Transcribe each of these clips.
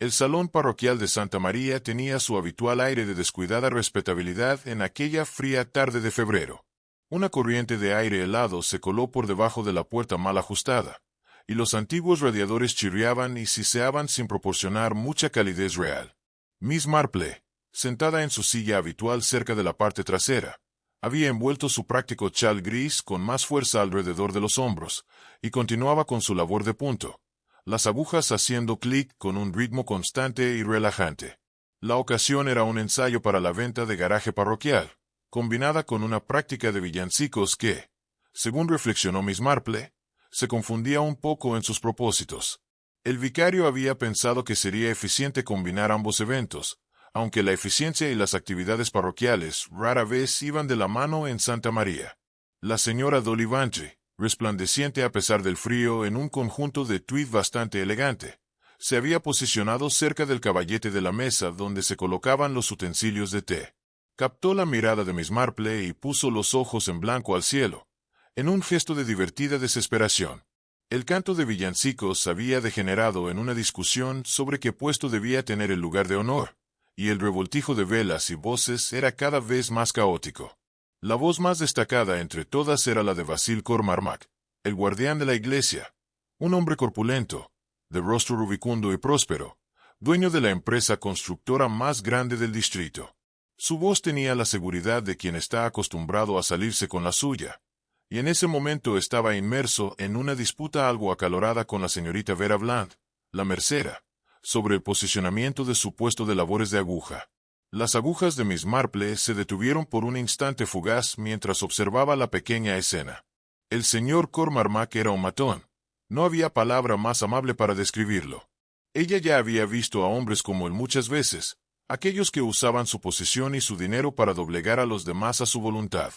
El salón parroquial de Santa María tenía su habitual aire de descuidada respetabilidad en aquella fría tarde de febrero. Una corriente de aire helado se coló por debajo de la puerta mal ajustada, y los antiguos radiadores chirriaban y siseaban sin proporcionar mucha calidez real. Miss Marple, sentada en su silla habitual cerca de la parte trasera, había envuelto su práctico chal gris con más fuerza alrededor de los hombros, y continuaba con su labor de punto, las agujas haciendo clic con un ritmo constante y relajante. La ocasión era un ensayo para la venta de garaje parroquial, combinada con una práctica de villancicos que, según reflexionó Miss Marple, se confundía un poco en sus propósitos. El vicario había pensado que sería eficiente combinar ambos eventos, aunque la eficiencia y las actividades parroquiales rara vez iban de la mano en Santa María. La señora D'Olivanchi, resplandeciente a pesar del frío en un conjunto de tweed bastante elegante, se había posicionado cerca del caballete de la mesa donde se colocaban los utensilios de té. Captó la mirada de Miss Marple y puso los ojos en blanco al cielo, en un gesto de divertida desesperación. El canto de villancicos había degenerado en una discusión sobre qué puesto debía tener el lugar de honor, y el revoltijo de velas y voces era cada vez más caótico. La voz más destacada entre todas era la de Basil Cormarmac, el guardián de la iglesia, un hombre corpulento, de rostro rubicundo y próspero, dueño de la empresa constructora más grande del distrito. Su voz tenía la seguridad de quien está acostumbrado a salirse con la suya, y en ese momento estaba inmerso en una disputa algo acalorada con la señorita Vera Bland, la mercera, sobre el posicionamiento de su puesto de labores de aguja. Las agujas de Miss Marple se detuvieron por un instante fugaz mientras observaba la pequeña escena. El señor Cormarmac era un matón. No había palabra más amable para describirlo. Ella ya había visto a hombres como él muchas veces, aquellos que usaban su posición y su dinero para doblegar a los demás a su voluntad.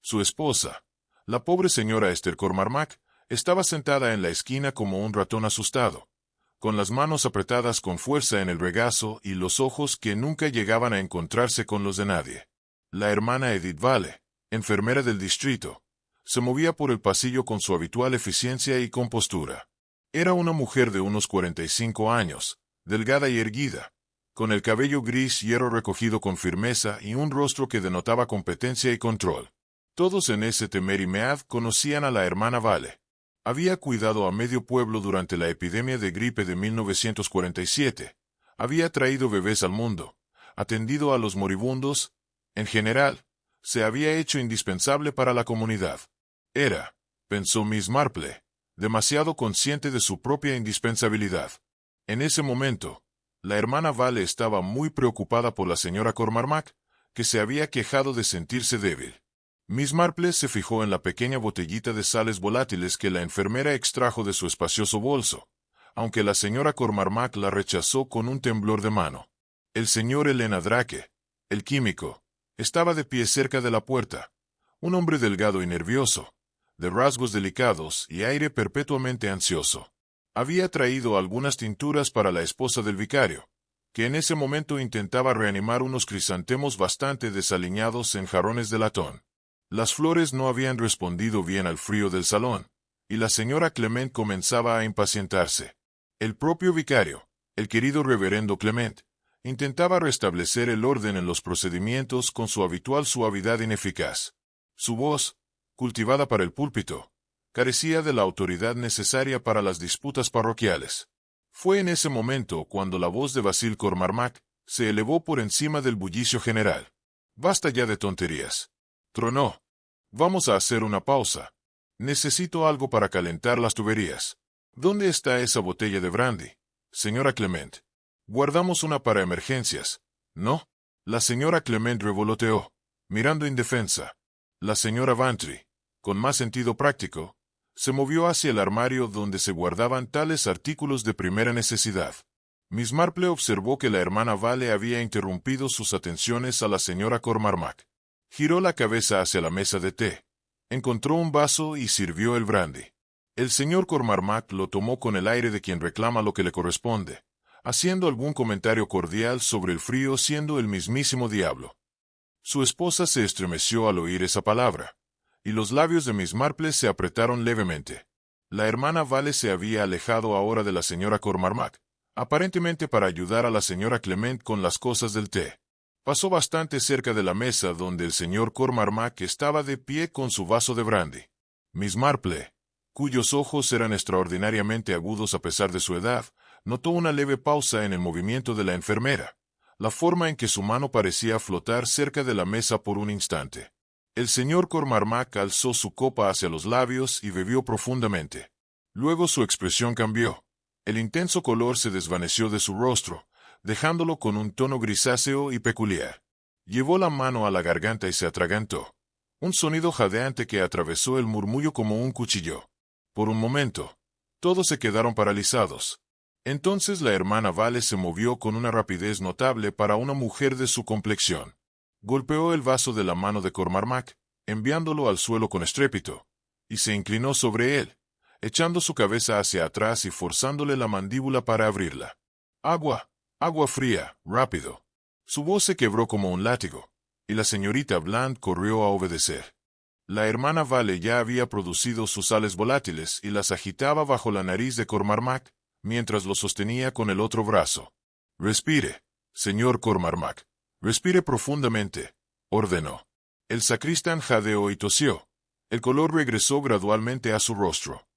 Su esposa, la pobre señora Esther Cormarmac, estaba sentada en la esquina como un ratón asustado, con las manos apretadas con fuerza en el regazo y los ojos que nunca llegaban a encontrarse con los de nadie. La hermana Edith Vale, enfermera del distrito, se movía por el pasillo con su habitual eficiencia y compostura. Era una mujer de unos 45 años, delgada y erguida, con el cabello gris hierro recogido con firmeza y un rostro que denotaba competencia y control. Todos en ese Temer Mead conocían a la hermana Vale. Había cuidado a medio pueblo durante la epidemia de gripe de 1947. Había traído bebés al mundo, atendido a los moribundos. En general, se había hecho indispensable para la comunidad. Era, pensó Miss Marple, demasiado consciente de su propia indispensabilidad. En ese momento, la hermana Vale estaba muy preocupada por la señora Cormarmac, que se había quejado de sentirse débil. Miss Marple se fijó en la pequeña botellita de sales volátiles que la enfermera extrajo de su espacioso bolso, aunque la señora Cormarmac la rechazó con un temblor de mano. El señor Elena Drake, el químico, estaba de pie cerca de la puerta, un hombre delgado y nervioso, de rasgos delicados y aire perpetuamente ansioso. Había traído algunas tinturas para la esposa del vicario, que en ese momento intentaba reanimar unos crisantemos bastante desaliñados en jarrones de latón. Las flores no habían respondido bien al frío del salón, y la señora Clement comenzaba a impacientarse. El propio vicario, el querido reverendo Clement, intentaba restablecer el orden en los procedimientos con su habitual suavidad ineficaz. Su voz, cultivada para el púlpito, carecía de la autoridad necesaria para las disputas parroquiales. Fue en ese momento cuando la voz de Basil Cormarmac se elevó por encima del bullicio general. «Basta ya de tonterías», tronó. «Vamos a hacer una pausa. Necesito algo para calentar las tuberías. ¿Dónde está esa botella de brandy, señora Clement? Guardamos una para emergencias, ¿no?» La señora Clement revoloteó, mirando indefensa. La señora Vantry, con más sentido práctico, se movió hacia el armario donde se guardaban tales artículos de primera necesidad. Miss Marple observó que la hermana Vale había interrumpido sus atenciones a la señora Cormarmac. Giró la cabeza hacia la mesa de té, encontró un vaso y sirvió el brandy. El señor Cormarmac lo tomó con el aire de quien reclama lo que le corresponde, haciendo algún comentario cordial sobre el frío siendo el mismísimo diablo. Su esposa se estremeció al oír esa palabra, y los labios de Miss Marple se apretaron levemente. La hermana Vale se había alejado ahora de la señora Cormarmac, aparentemente para ayudar a la señora Clement con las cosas del té. Pasó bastante cerca de la mesa donde el señor Cormac estaba de pie con su vaso de brandy. Miss Marple, cuyos ojos eran extraordinariamente agudos a pesar de su edad, notó una leve pausa en el movimiento de la enfermera, la forma en que su mano parecía flotar cerca de la mesa por un instante. El señor Cormac alzó su copa hacia los labios y bebió profundamente. Luego su expresión cambió. El intenso color se desvaneció de su rostro, dejándolo con un tono grisáceo y peculiar. Llevó la mano a la garganta y se atragantó. Un sonido jadeante que atravesó el murmullo como un cuchillo. Por un momento, todos se quedaron paralizados. Entonces la hermana Vale se movió con una rapidez notable para una mujer de su complexión. Golpeó el vaso de la mano de Cormac, enviándolo al suelo con estrépito, y se inclinó sobre él, echando su cabeza hacia atrás y forzándole la mandíbula para abrirla. Agua, agua fría, rápido. Su voz se quebró como un látigo, y la señorita Bland corrió a obedecer. La hermana Vale ya había producido sus sales volátiles y las agitaba bajo la nariz de Cormac, mientras lo sostenía con el otro brazo. Respire, señor Cormac. Respire profundamente, ordenó. El sacristán jadeó y tosió. El color regresó gradualmente a su rostro.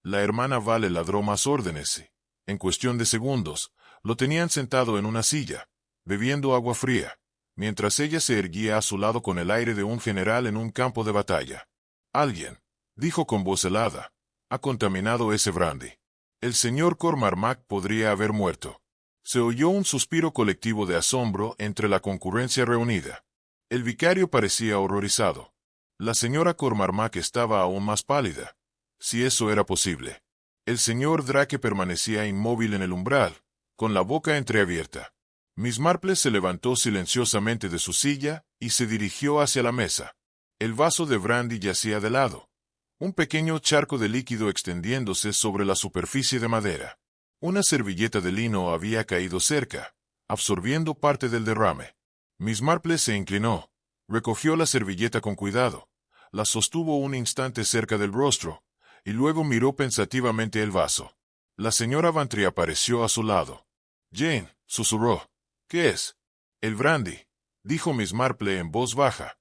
La hermana Vale ladró más órdenes y, en cuestión de segundos, lo tenían sentado en una silla, bebiendo agua fría, mientras ella se erguía a su lado con el aire de un general en un campo de batalla. Alguien, dijo con voz helada, ha contaminado ese brandy. El señor Cormac podría haber muerto. Se oyó un suspiro colectivo de asombro entre la concurrencia reunida. El vicario parecía horrorizado. La señora Cormac estaba aún más pálida, si eso era posible. El señor Drake permanecía inmóvil en el umbral, con la boca entreabierta. Miss Marple se levantó silenciosamente de su silla y se dirigió hacia la mesa. El vaso de brandy yacía de lado, un pequeño charco de líquido extendiéndose sobre la superficie de madera. Una servilleta de lino había caído cerca, absorbiendo parte del derrame. Miss Marple se inclinó, recogió la servilleta con cuidado, la sostuvo un instante cerca del rostro, y luego miró pensativamente el vaso. La señora Bantry apareció a su lado. Jane, susurró. ¿Qué es? El brandy, dijo Miss Marple en voz baja.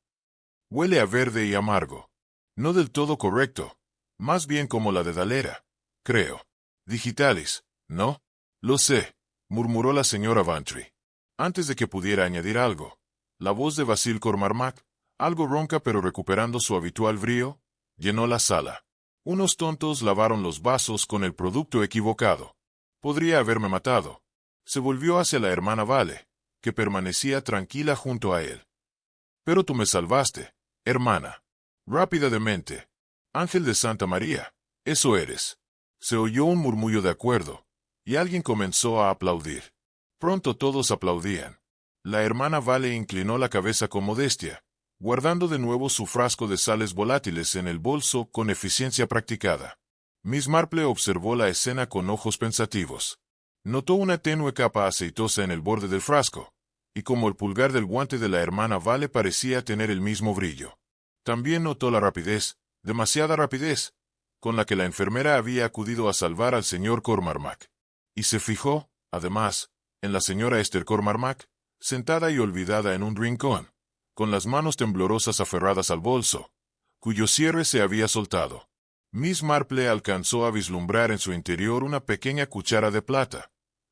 Huele a verde y amargo. No del todo correcto, más bien como la de Dalera, creo. Digitalis, ¿no? Lo sé, murmuró la señora Bantry. Antes de que pudiera añadir algo, la voz de Basil Cormac, algo ronca pero recuperando su habitual brío, llenó la sala. Unos tontos lavaron los vasos con el producto equivocado. Podría haberme matado. Se volvió hacia la hermana Vale, que permanecía tranquila junto a él. Pero tú me salvaste, hermana. Rápida de mente. Ángel de Santa María, eso eres. Se oyó un murmullo de acuerdo, y alguien comenzó a aplaudir. Pronto todos aplaudían. La hermana Vale inclinó la cabeza con modestia, guardando de nuevo su frasco de sales volátiles en el bolso con eficiencia practicada. Miss Marple observó la escena con ojos pensativos. Notó una tenue capa aceitosa en el borde del frasco, y como el pulgar del guante de la hermana Vale parecía tener el mismo brillo. También notó la rapidez, demasiada rapidez, con la que la enfermera había acudido a salvar al señor Cormac. Y se fijó, además, en la señora Esther Cormac, sentada y olvidada en un rincón, con las manos temblorosas aferradas al bolso, cuyo cierre se había soltado. Miss Marple alcanzó a vislumbrar en su interior una pequeña cuchara de plata,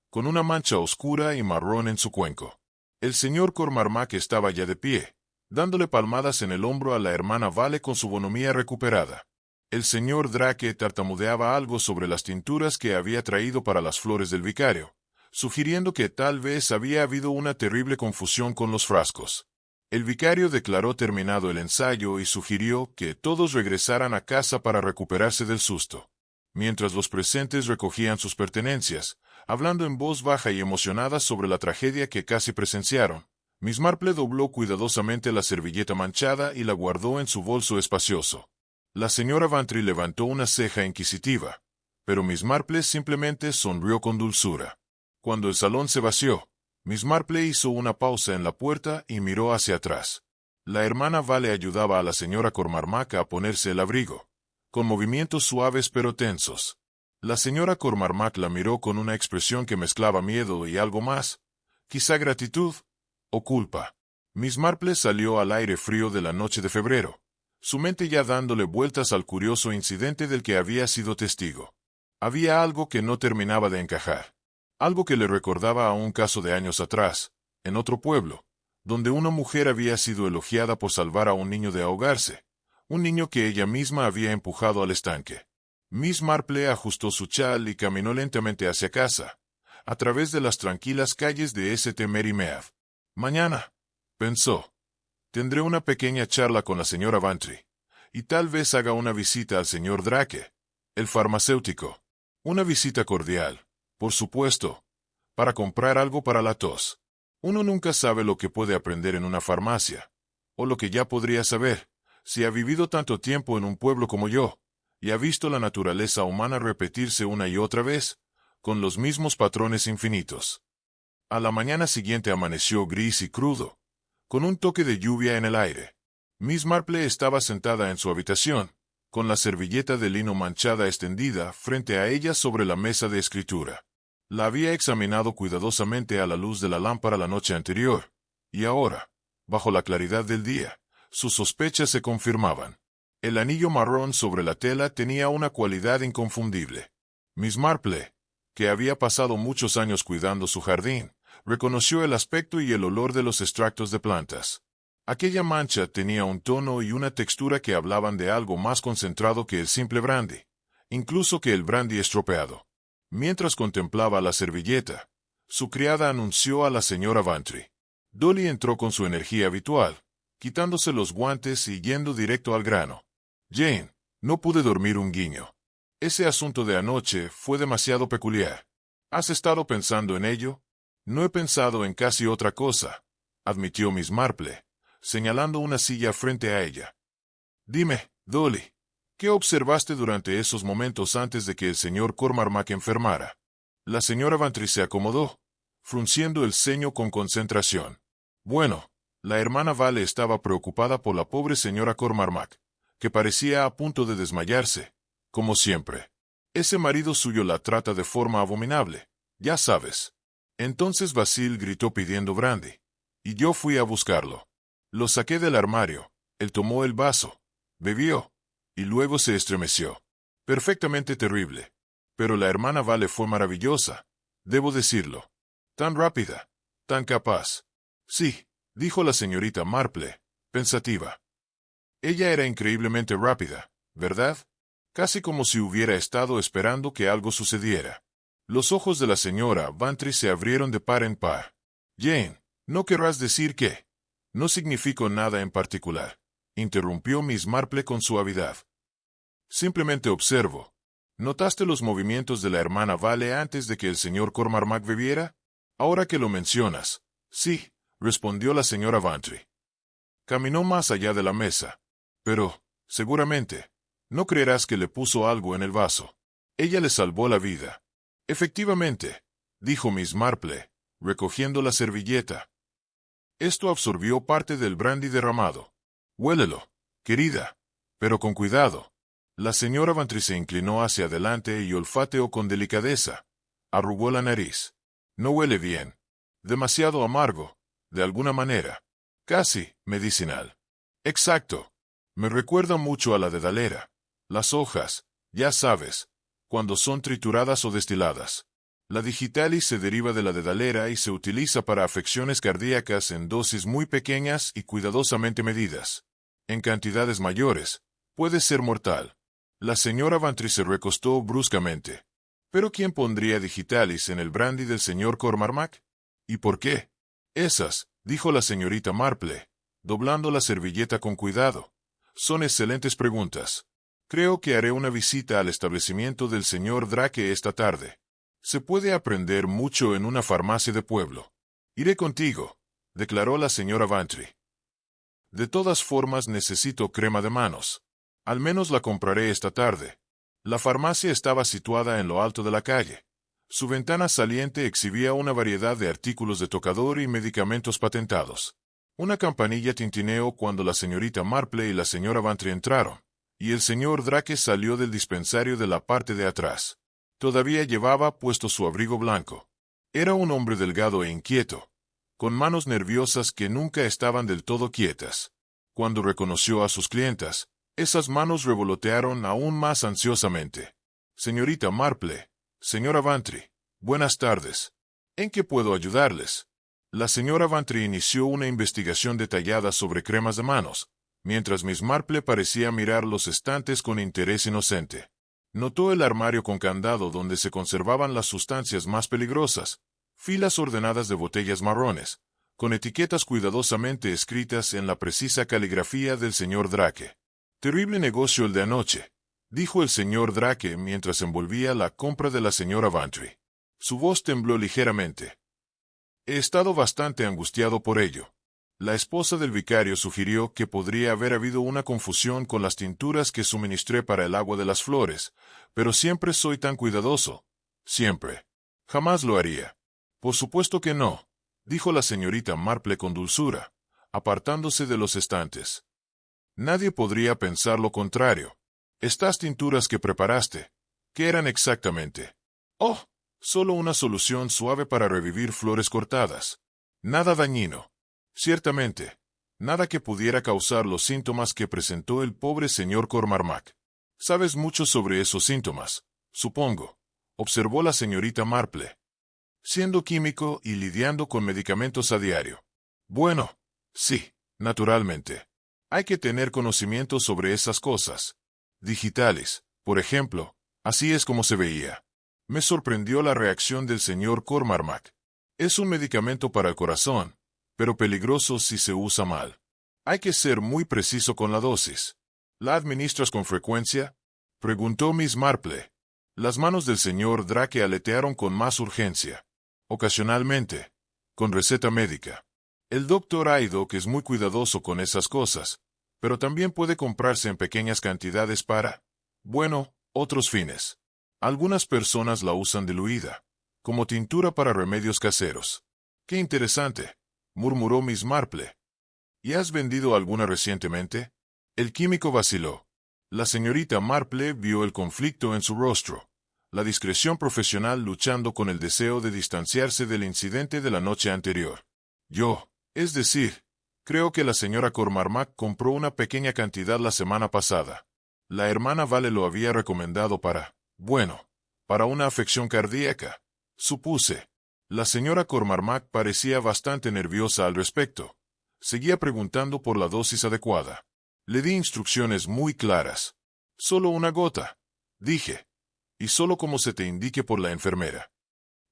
con una mancha oscura y marrón en su cuenco. El señor Cormac estaba ya de pie, dándole palmadas en el hombro a la hermana Vale con su bonomía recuperada. El señor Drake tartamudeaba algo sobre las tinturas que había traído para las flores del vicario, sugiriendo que tal vez había habido una terrible confusión con los frascos. El vicario declaró terminado el ensayo y sugirió que todos regresaran a casa para recuperarse del susto. Mientras los presentes recogían sus pertenencias, hablando en voz baja y emocionada sobre la tragedia que casi presenciaron, Miss Marple dobló cuidadosamente la servilleta manchada y la guardó en su bolso espacioso. La señora Bantry levantó una ceja inquisitiva, pero Miss Marple simplemente sonrió con dulzura. Cuando el salón se vació, Miss Marple hizo una pausa en la puerta y miró hacia atrás. La hermana Vale ayudaba a la señora Cormac a ponerse el abrigo, con movimientos suaves pero tensos. La señora Cormarmac la miró con una expresión que mezclaba miedo y algo más, quizá gratitud o culpa. Miss Marple salió al aire frío de la noche de febrero, su mente ya dándole vueltas al curioso incidente del que había sido testigo. Había algo que no terminaba de encajar, algo que le recordaba a un caso de años atrás, en otro pueblo, donde una mujer había sido elogiada por salvar a un niño de ahogarse, un niño que ella misma había empujado al estanque. Miss Marple ajustó su chal y caminó lentamente hacia casa, a través de las tranquilas calles de St. Mary Mead. Mañana, pensó, tendré una pequeña charla con la señora Bantry, y tal vez haga una visita al señor Drake, el farmacéutico. Una visita cordial, por supuesto, para comprar algo para la tos. Uno nunca sabe lo que puede aprender en una farmacia, o lo que ya podría saber, si ha vivido tanto tiempo en un pueblo como yo, y ha visto la naturaleza humana repetirse una y otra vez, con los mismos patrones infinitos. A la mañana siguiente amaneció gris y crudo, con un toque de lluvia en el aire. Miss Marple estaba sentada en su habitación, con la servilleta de lino manchada extendida frente a ella sobre la mesa de escritura. La había examinado cuidadosamente a la luz de la lámpara la noche anterior, y ahora, bajo la claridad del día, sus sospechas se confirmaban. El anillo marrón sobre la tela tenía una cualidad inconfundible. Miss Marple, que había pasado muchos años cuidando su jardín, reconoció el aspecto y el olor de los extractos de plantas. Aquella mancha tenía un tono y una textura que hablaban de algo más concentrado que el simple brandy, incluso que el brandy estropeado. Mientras contemplaba la servilleta, su criada anunció a la señora Bantry. Dolly entró con su energía habitual, quitándose los guantes y yendo directo al grano. Jane, no pude dormir un guiño. Ese asunto de anoche fue demasiado peculiar. ¿Has estado pensando en ello? No he pensado en casi otra cosa, admitió Miss Marple, señalando una silla frente a ella. Dime, Dolly, ¿qué observaste durante esos momentos antes de que el señor Cormarmac enfermara? La señora Bantry se acomodó, frunciendo el ceño con concentración. Bueno, la hermana Vale estaba preocupada por la pobre señora Cormarmac, que parecía a punto de desmayarse, como siempre. Ese marido suyo la trata de forma abominable, ya sabes. Entonces Basil gritó pidiendo brandy, y yo fui a buscarlo. Lo saqué del armario, él tomó el vaso, bebió, y luego se estremeció. Perfectamente terrible. Pero la hermana Vale fue maravillosa, debo decirlo. Tan rápida, tan capaz. Sí, dijo la señorita Marple, pensativa. Ella era increíblemente rápida, ¿verdad? Casi como si hubiera estado esperando que algo sucediera. Los ojos de la señora Bantry se abrieron de par en par. Jane, ¿no querrás decir que? No significó nada en particular, interrumpió Miss Marple con suavidad. Simplemente observo. ¿Notaste los movimientos de la hermana Vale antes de que el señor Cormarmac bebiera? Ahora que lo mencionas. Sí, respondió la señora Bantry. Caminó más allá de la mesa. Pero, seguramente, no creerás que le puso algo en el vaso. Ella le salvó la vida. Efectivamente, dijo Miss Marple, recogiendo la servilleta. Esto absorbió parte del brandy derramado. Huélelo, querida, pero con cuidado. La señora Bantry se inclinó hacia adelante y olfateó con delicadeza. Arrugó la nariz. No huele bien. Demasiado amargo, de alguna manera. Casi medicinal. Exacto. Me recuerda mucho a la dedalera. Las hojas, ya sabes, cuando son trituradas o destiladas. La digitalis se deriva de la dedalera y se utiliza para afecciones cardíacas en dosis muy pequeñas y cuidadosamente medidas. En cantidades mayores, puede ser mortal. La señora Bantry se recostó bruscamente. ¿Pero quién pondría digitalis en el brandy del señor Cormarmac? ¿Y por qué? Esas, dijo la señorita Marple, doblando la servilleta con cuidado. Son excelentes preguntas. Creo que haré una visita al establecimiento del señor Drake esta tarde. Se puede aprender mucho en una farmacia de pueblo. Iré contigo, declaró la señora Bantry. De todas formas necesito crema de manos. Al menos la compraré esta tarde. La farmacia estaba situada en lo alto de la calle. Su ventana saliente exhibía una variedad de artículos de tocador y medicamentos patentados. Una campanilla tintineó cuando la señorita Marple y la señora Bantry entraron, y el señor Drake salió del dispensario de la parte de atrás. Todavía llevaba puesto su abrigo blanco. Era un hombre delgado e inquieto, con manos nerviosas que nunca estaban del todo quietas. Cuando reconoció a sus clientas, esas manos revolotearon aún más ansiosamente. Señorita Marple, señora Vantry, buenas tardes. ¿En qué puedo ayudarles? La señora Vantry inició una investigación detallada sobre cremas de manos, mientras Miss Marple parecía mirar los estantes con interés inocente. Notó el armario con candado donde se conservaban las sustancias más peligrosas, filas ordenadas de botellas marrones, con etiquetas cuidadosamente escritas en la precisa caligrafía del señor Drake. Terrible negocio el de anoche, dijo el señor Drake mientras envolvía la compra de la señora Vantry. Su voz tembló ligeramente. He estado bastante angustiado por ello. La esposa del vicario sugirió que podría haber habido una confusión con las tinturas que suministré para el agua de las flores, pero siempre soy tan cuidadoso. Siempre. Jamás lo haría. Por supuesto que no, dijo la señorita Marple con dulzura, apartándose de los estantes. Nadie podría pensar lo contrario. Estas tinturas que preparaste, ¿qué eran exactamente? Oh, solo una solución suave para revivir flores cortadas. Nada dañino. Ciertamente, nada que pudiera causar los síntomas que presentó el pobre señor Cormarmac. Sabes mucho sobre esos síntomas, supongo, observó la señorita Marple. Siendo químico y lidiando con medicamentos a diario. Bueno, sí, naturalmente. Hay que tener conocimiento sobre esas cosas. Digitales, por ejemplo, así es como se veía. Me sorprendió la reacción del señor Cormarmac. Es un medicamento para el corazón, pero peligroso si se usa mal. Hay que ser muy preciso con la dosis. ¿La administras con frecuencia? Preguntó Miss Marple. Las manos del señor Drake aletearon con más urgencia. Ocasionalmente, con receta médica. El doctor Haydock es muy cuidadoso con esas cosas, pero también puede comprarse en pequeñas cantidades para, bueno, otros fines. Algunas personas la usan diluida, como tintura para remedios caseros. ¡Qué interesante!, murmuró Miss Marple. ¿Y has vendido alguna recientemente? El químico vaciló. La señorita Marple vio el conflicto en su rostro, la discreción profesional luchando con el deseo de distanciarse del incidente de la noche anterior. Es decir, creo que la señora Cormarmac compró una pequeña cantidad la semana pasada. La hermana Vale lo había recomendado para una afección cardíaca, supuse. La señora Cormarmac parecía bastante nerviosa al respecto. Seguía preguntando por la dosis adecuada. Le di instrucciones muy claras. Solo una gota, dije. Y solo como se te indique por la enfermera.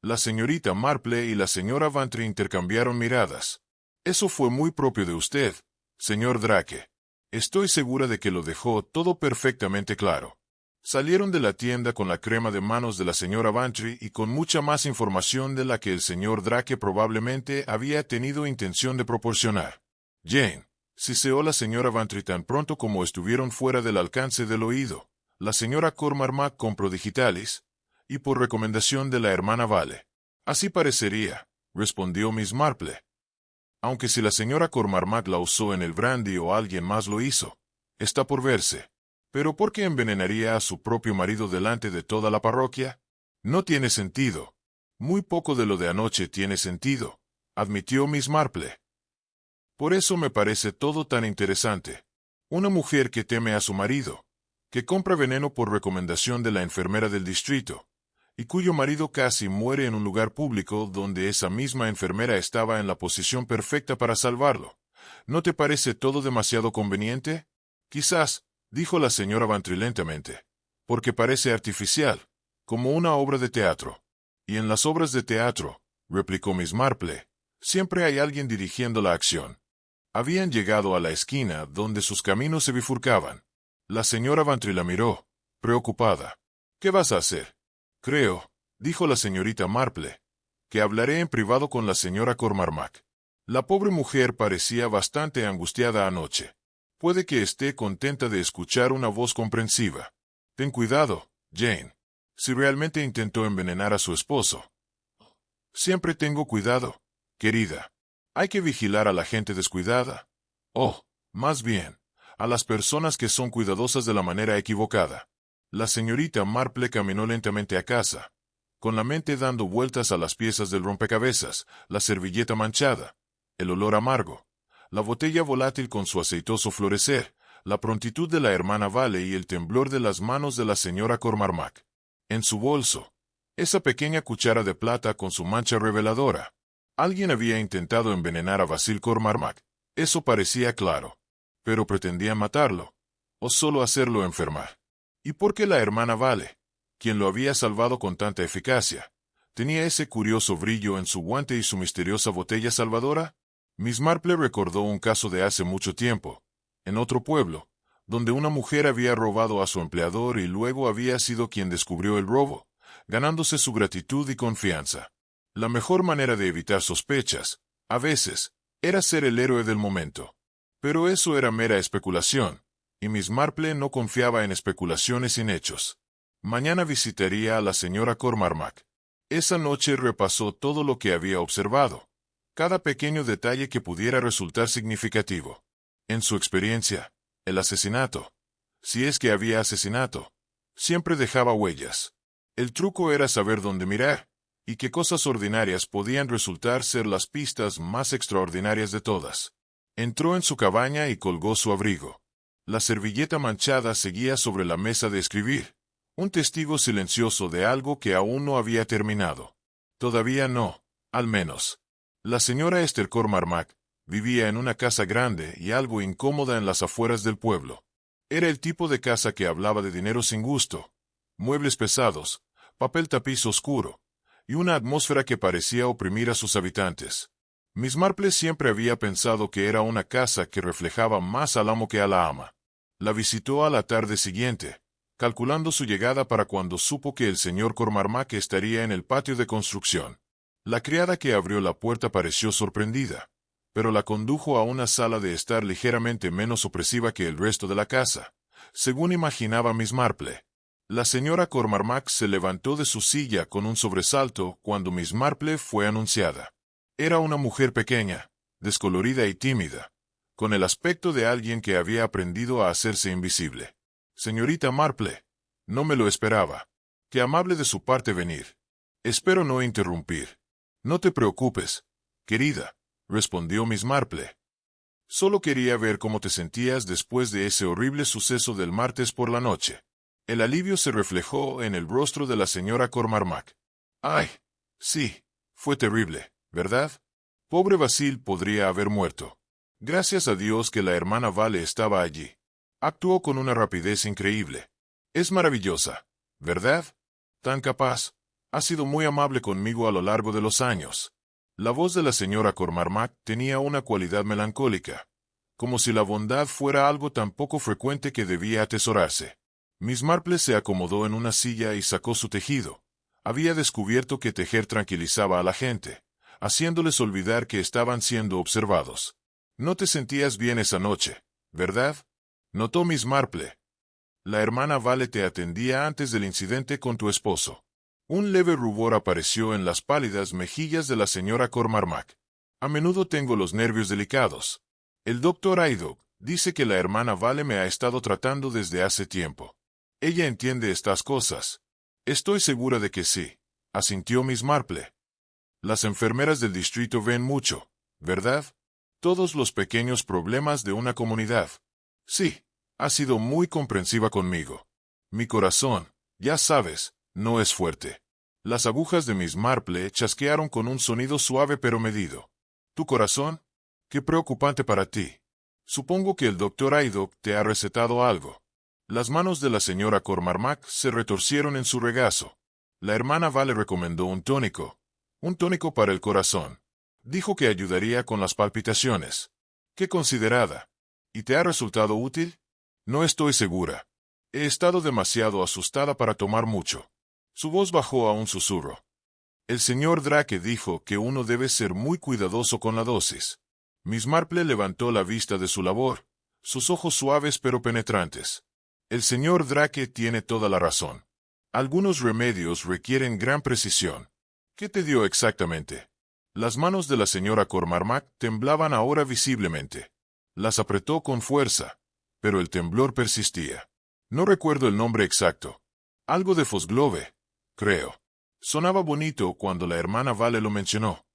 La señorita Marple y la señora Vantry intercambiaron miradas. Eso fue muy propio de usted, señor Drake. Estoy segura de que lo dejó todo perfectamente claro. Salieron de la tienda con la crema de manos de la señora Vantry y con mucha más información de la que el señor Drake probablemente había tenido intención de proporcionar. Jane, siseó la señora Vantry tan pronto como estuvieron fuera del alcance del oído. La señora Cormarmac compró digitales, y por recomendación de la hermana Vale. Así parecería, respondió Miss Marple. Aunque si la señora Cormarmac la usó en el brandy o alguien más lo hizo, está por verse. ¿Pero por qué envenenaría a su propio marido delante de toda la parroquia? No tiene sentido. Muy poco de lo de anoche tiene sentido, admitió Miss Marple. Por eso me parece todo tan interesante. Una mujer que teme a su marido, que compra veneno por recomendación de la enfermera del distrito, y cuyo marido casi muere en un lugar público donde esa misma enfermera estaba en la posición perfecta para salvarlo. ¿No te parece todo demasiado conveniente? Quizás, dijo la señora Vantry lentamente, porque parece artificial, como una obra de teatro. Y en las obras de teatro, replicó Miss Marple, siempre hay alguien dirigiendo la acción. Habían llegado a la esquina donde sus caminos se bifurcaban. La señora Vantry la miró, preocupada. ¿Qué vas a hacer? Creo, dijo la señorita Marple, que hablaré en privado con la señora Cormarmac. La pobre mujer parecía bastante angustiada anoche. Puede que esté contenta de escuchar una voz comprensiva. Ten cuidado, Jane. Si realmente intentó envenenar a su esposo. Siempre tengo cuidado, querida. Hay que vigilar a la gente descuidada. Más bien, a las personas que son cuidadosas de la manera equivocada. La señorita Marple caminó lentamente a casa, con la mente dando vueltas a las piezas del rompecabezas, la servilleta manchada, el olor amargo, la botella volátil con su aceitoso florecer, la prontitud de la hermana Vale y el temblor de las manos de la señora Cormarmac. En su bolso, esa pequeña cuchara de plata con su mancha reveladora. Alguien había intentado envenenar a Basil Cormarmac. Eso parecía claro. Pero pretendían matarlo, o solo hacerlo enfermar. ¿Y por qué la hermana Vale, quien lo había salvado con tanta eficacia, tenía ese curioso brillo en su guante y su misteriosa botella salvadora? Miss Marple recordó un caso de hace mucho tiempo, en otro pueblo, donde una mujer había robado a su empleador y luego había sido quien descubrió el robo, ganándose su gratitud y confianza. La mejor manera de evitar sospechas, a veces, era ser el héroe del momento. Pero eso era mera especulación, y Miss Marple no confiaba en especulaciones sin hechos. Mañana visitaría a la señora Cormarmac. Esa noche repasó todo lo que había observado, cada pequeño detalle que pudiera resultar significativo. En su experiencia, el asesinato, si es que había asesinato, siempre dejaba huellas. El truco era saber dónde mirar, y qué cosas ordinarias podían resultar ser las pistas más extraordinarias de todas. Entró en su cabaña y colgó su abrigo. La servilleta manchada seguía sobre la mesa de escribir, un testigo silencioso de algo que aún no había terminado. Todavía no, al menos. La señora Esther Cormarmac vivía en una casa grande y algo incómoda en las afueras del pueblo. Era el tipo de casa que hablaba de dinero sin gusto, muebles pesados, papel tapiz oscuro, y una atmósfera que parecía oprimir a sus habitantes. Miss Marple siempre había pensado que era una casa que reflejaba más al amo que a la ama. La visitó a la tarde siguiente, calculando su llegada para cuando supo que el señor Cormarmac estaría en el patio de construcción. La criada que abrió la puerta pareció sorprendida, pero la condujo a una sala de estar ligeramente menos opresiva que el resto de la casa, según imaginaba Miss Marple. La señora Cormarmac se levantó de su silla con un sobresalto cuando Miss Marple fue anunciada. Era una mujer pequeña, descolorida y tímida, con el aspecto de alguien que había aprendido a hacerse invisible. Señorita Marple, no me lo esperaba. Qué amable de su parte venir. Espero no interrumpir. No te preocupes, querida, respondió Miss Marple. Solo quería ver cómo te sentías después de ese horrible suceso del martes por la noche. El alivio se reflejó en el rostro de la señora Cormarmac. ¡Ay! Sí, fue terrible, ¿verdad? Pobre Basil podría haber muerto. Gracias a Dios que la hermana Vale estaba allí. Actuó con una rapidez increíble. Es maravillosa, ¿verdad? Tan capaz. Ha sido muy amable conmigo a lo largo de los años. La voz de la señora Cormarmac tenía una cualidad melancólica, como si la bondad fuera algo tan poco frecuente que debía atesorarse. Miss Marple se acomodó en una silla y sacó su tejido. Había descubierto que tejer tranquilizaba a la gente, haciéndoles olvidar que estaban siendo observados. No te sentías bien esa noche, ¿verdad? Notó Miss Marple. La hermana Vale te atendía antes del incidente con tu esposo. Un leve rubor apareció en las pálidas mejillas de la señora Cormarmac. A menudo tengo los nervios delicados. El doctor Haydock dice que la hermana Vale me ha estado tratando desde hace tiempo. Ella entiende estas cosas. Estoy segura de que sí, asintió Miss Marple. Las enfermeras del distrito ven mucho, ¿verdad? Todos los pequeños problemas de una comunidad. Sí, ha sido muy comprensiva conmigo. Mi corazón, ya sabes, no es fuerte. Las agujas de Miss Marple chasquearon con un sonido suave pero medido. ¿Tu corazón? Qué preocupante para ti. Supongo que el doctor Haydock te ha recetado algo. Las manos de la señora Cormarmac se retorcieron en su regazo. La hermana Vale recomendó un tónico para el corazón. Dijo que ayudaría con las palpitaciones. Qué considerada. ¿Y te ha resultado útil? No estoy segura. He estado demasiado asustada para tomar mucho. Su voz bajó a un susurro. El señor Drake dijo que uno debe ser muy cuidadoso con la dosis. Miss Marple levantó la vista de su labor, sus ojos suaves pero penetrantes. El señor Drake tiene toda la razón. Algunos remedios requieren gran precisión. ¿Qué te dio exactamente? Las manos de la señora Cormarmac temblaban ahora visiblemente. Las apretó con fuerza, pero el temblor persistía. No recuerdo el nombre exacto, Algo de Fosglove, creo. Sonaba bonito cuando la hermana Vale lo mencionó,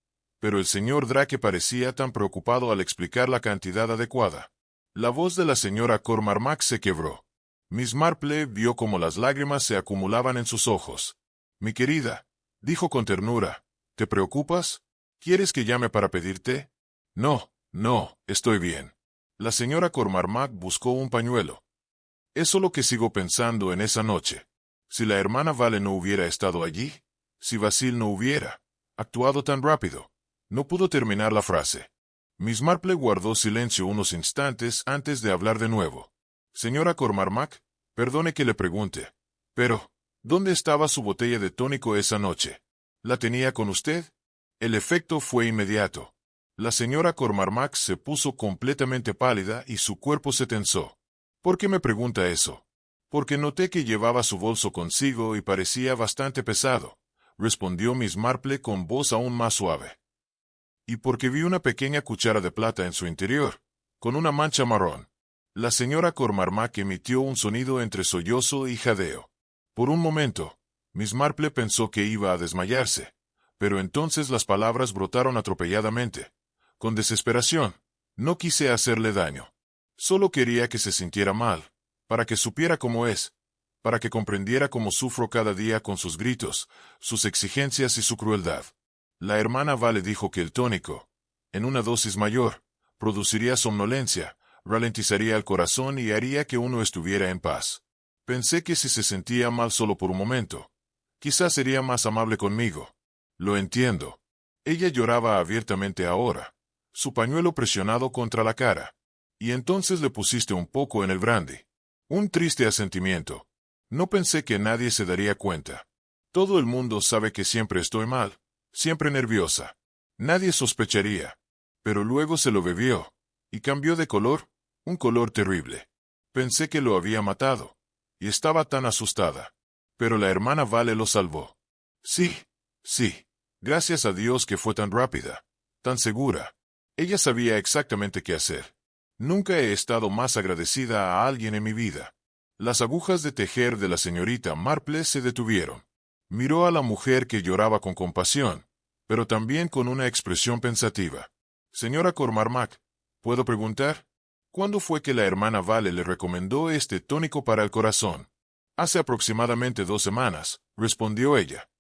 pero el señor Drake parecía tan preocupado al explicar la cantidad adecuada. La voz de la señora Cormac se quebró. Miss Marple vio cómo las lágrimas se acumulaban en sus ojos. «Mi querida», dijo con ternura, «¿te preocupas? ¿Quieres que llame para pedirte?» «No, no, estoy bien». La señora Cormac buscó un pañuelo. «Es solo que sigo pensando en esa noche. Si la hermana Vale no hubiera estado allí, si Basil no hubiera actuado tan rápido». No pudo terminar la frase. Miss Marple guardó silencio unos instantes antes de hablar de nuevo. «Señora Cormac, perdone que le pregunte, pero ¿dónde estaba su botella de tónico esa noche? ¿La tenía con usted?» El efecto fue inmediato. La señora Cormac se puso completamente pálida y su cuerpo se tensó. «¿Por qué me pregunta eso?» «Porque noté que llevaba su bolso consigo y parecía bastante pesado», respondió Miss Marple con voz aún más suave. «Y porque vi una pequeña cuchara de plata en su interior, con una mancha marrón». La señora Cormac emitió un sonido entre sollozo y jadeo. Por un momento, Miss Marple pensó que iba a desmayarse, pero entonces las palabras brotaron atropelladamente. Con desesperación, no quise hacerle daño. Solo quería que se sintiera mal, para que supiera cómo es, para que comprendiera cómo sufro cada día con sus gritos, sus exigencias y su crueldad. La hermana Vale dijo que el tónico, en una dosis mayor, produciría somnolencia, ralentizaría el corazón y haría que uno estuviera en paz. Pensé que si se sentía mal solo por un momento, quizás sería más amable conmigo. Lo entiendo. Ella lloraba abiertamente ahora, su pañuelo presionado contra la cara. Y entonces le pusiste un poco en el brandy. Un triste asentimiento. No pensé que nadie se daría cuenta. Todo el mundo sabe que siempre estoy mal, siempre nerviosa. Nadie sospecharía. Pero luego se lo bebió, y cambió de color, un color terrible. Pensé que lo había matado, y estaba tan asustada. Pero la hermana Vale lo salvó. Sí, sí, gracias a Dios que fue tan rápida, tan segura. Ella sabía exactamente qué hacer. Nunca he estado más agradecida a alguien en mi vida. Las agujas de tejer de la señorita Marple se detuvieron. Miró a la mujer que lloraba con compasión, pero también con una expresión pensativa. «Señora Cormac, ¿puedo preguntar? ¿Cuándo fue que la hermana Vale le recomendó este tónico para el corazón?» «Hace aproximadamente 2 semanas», respondió ella.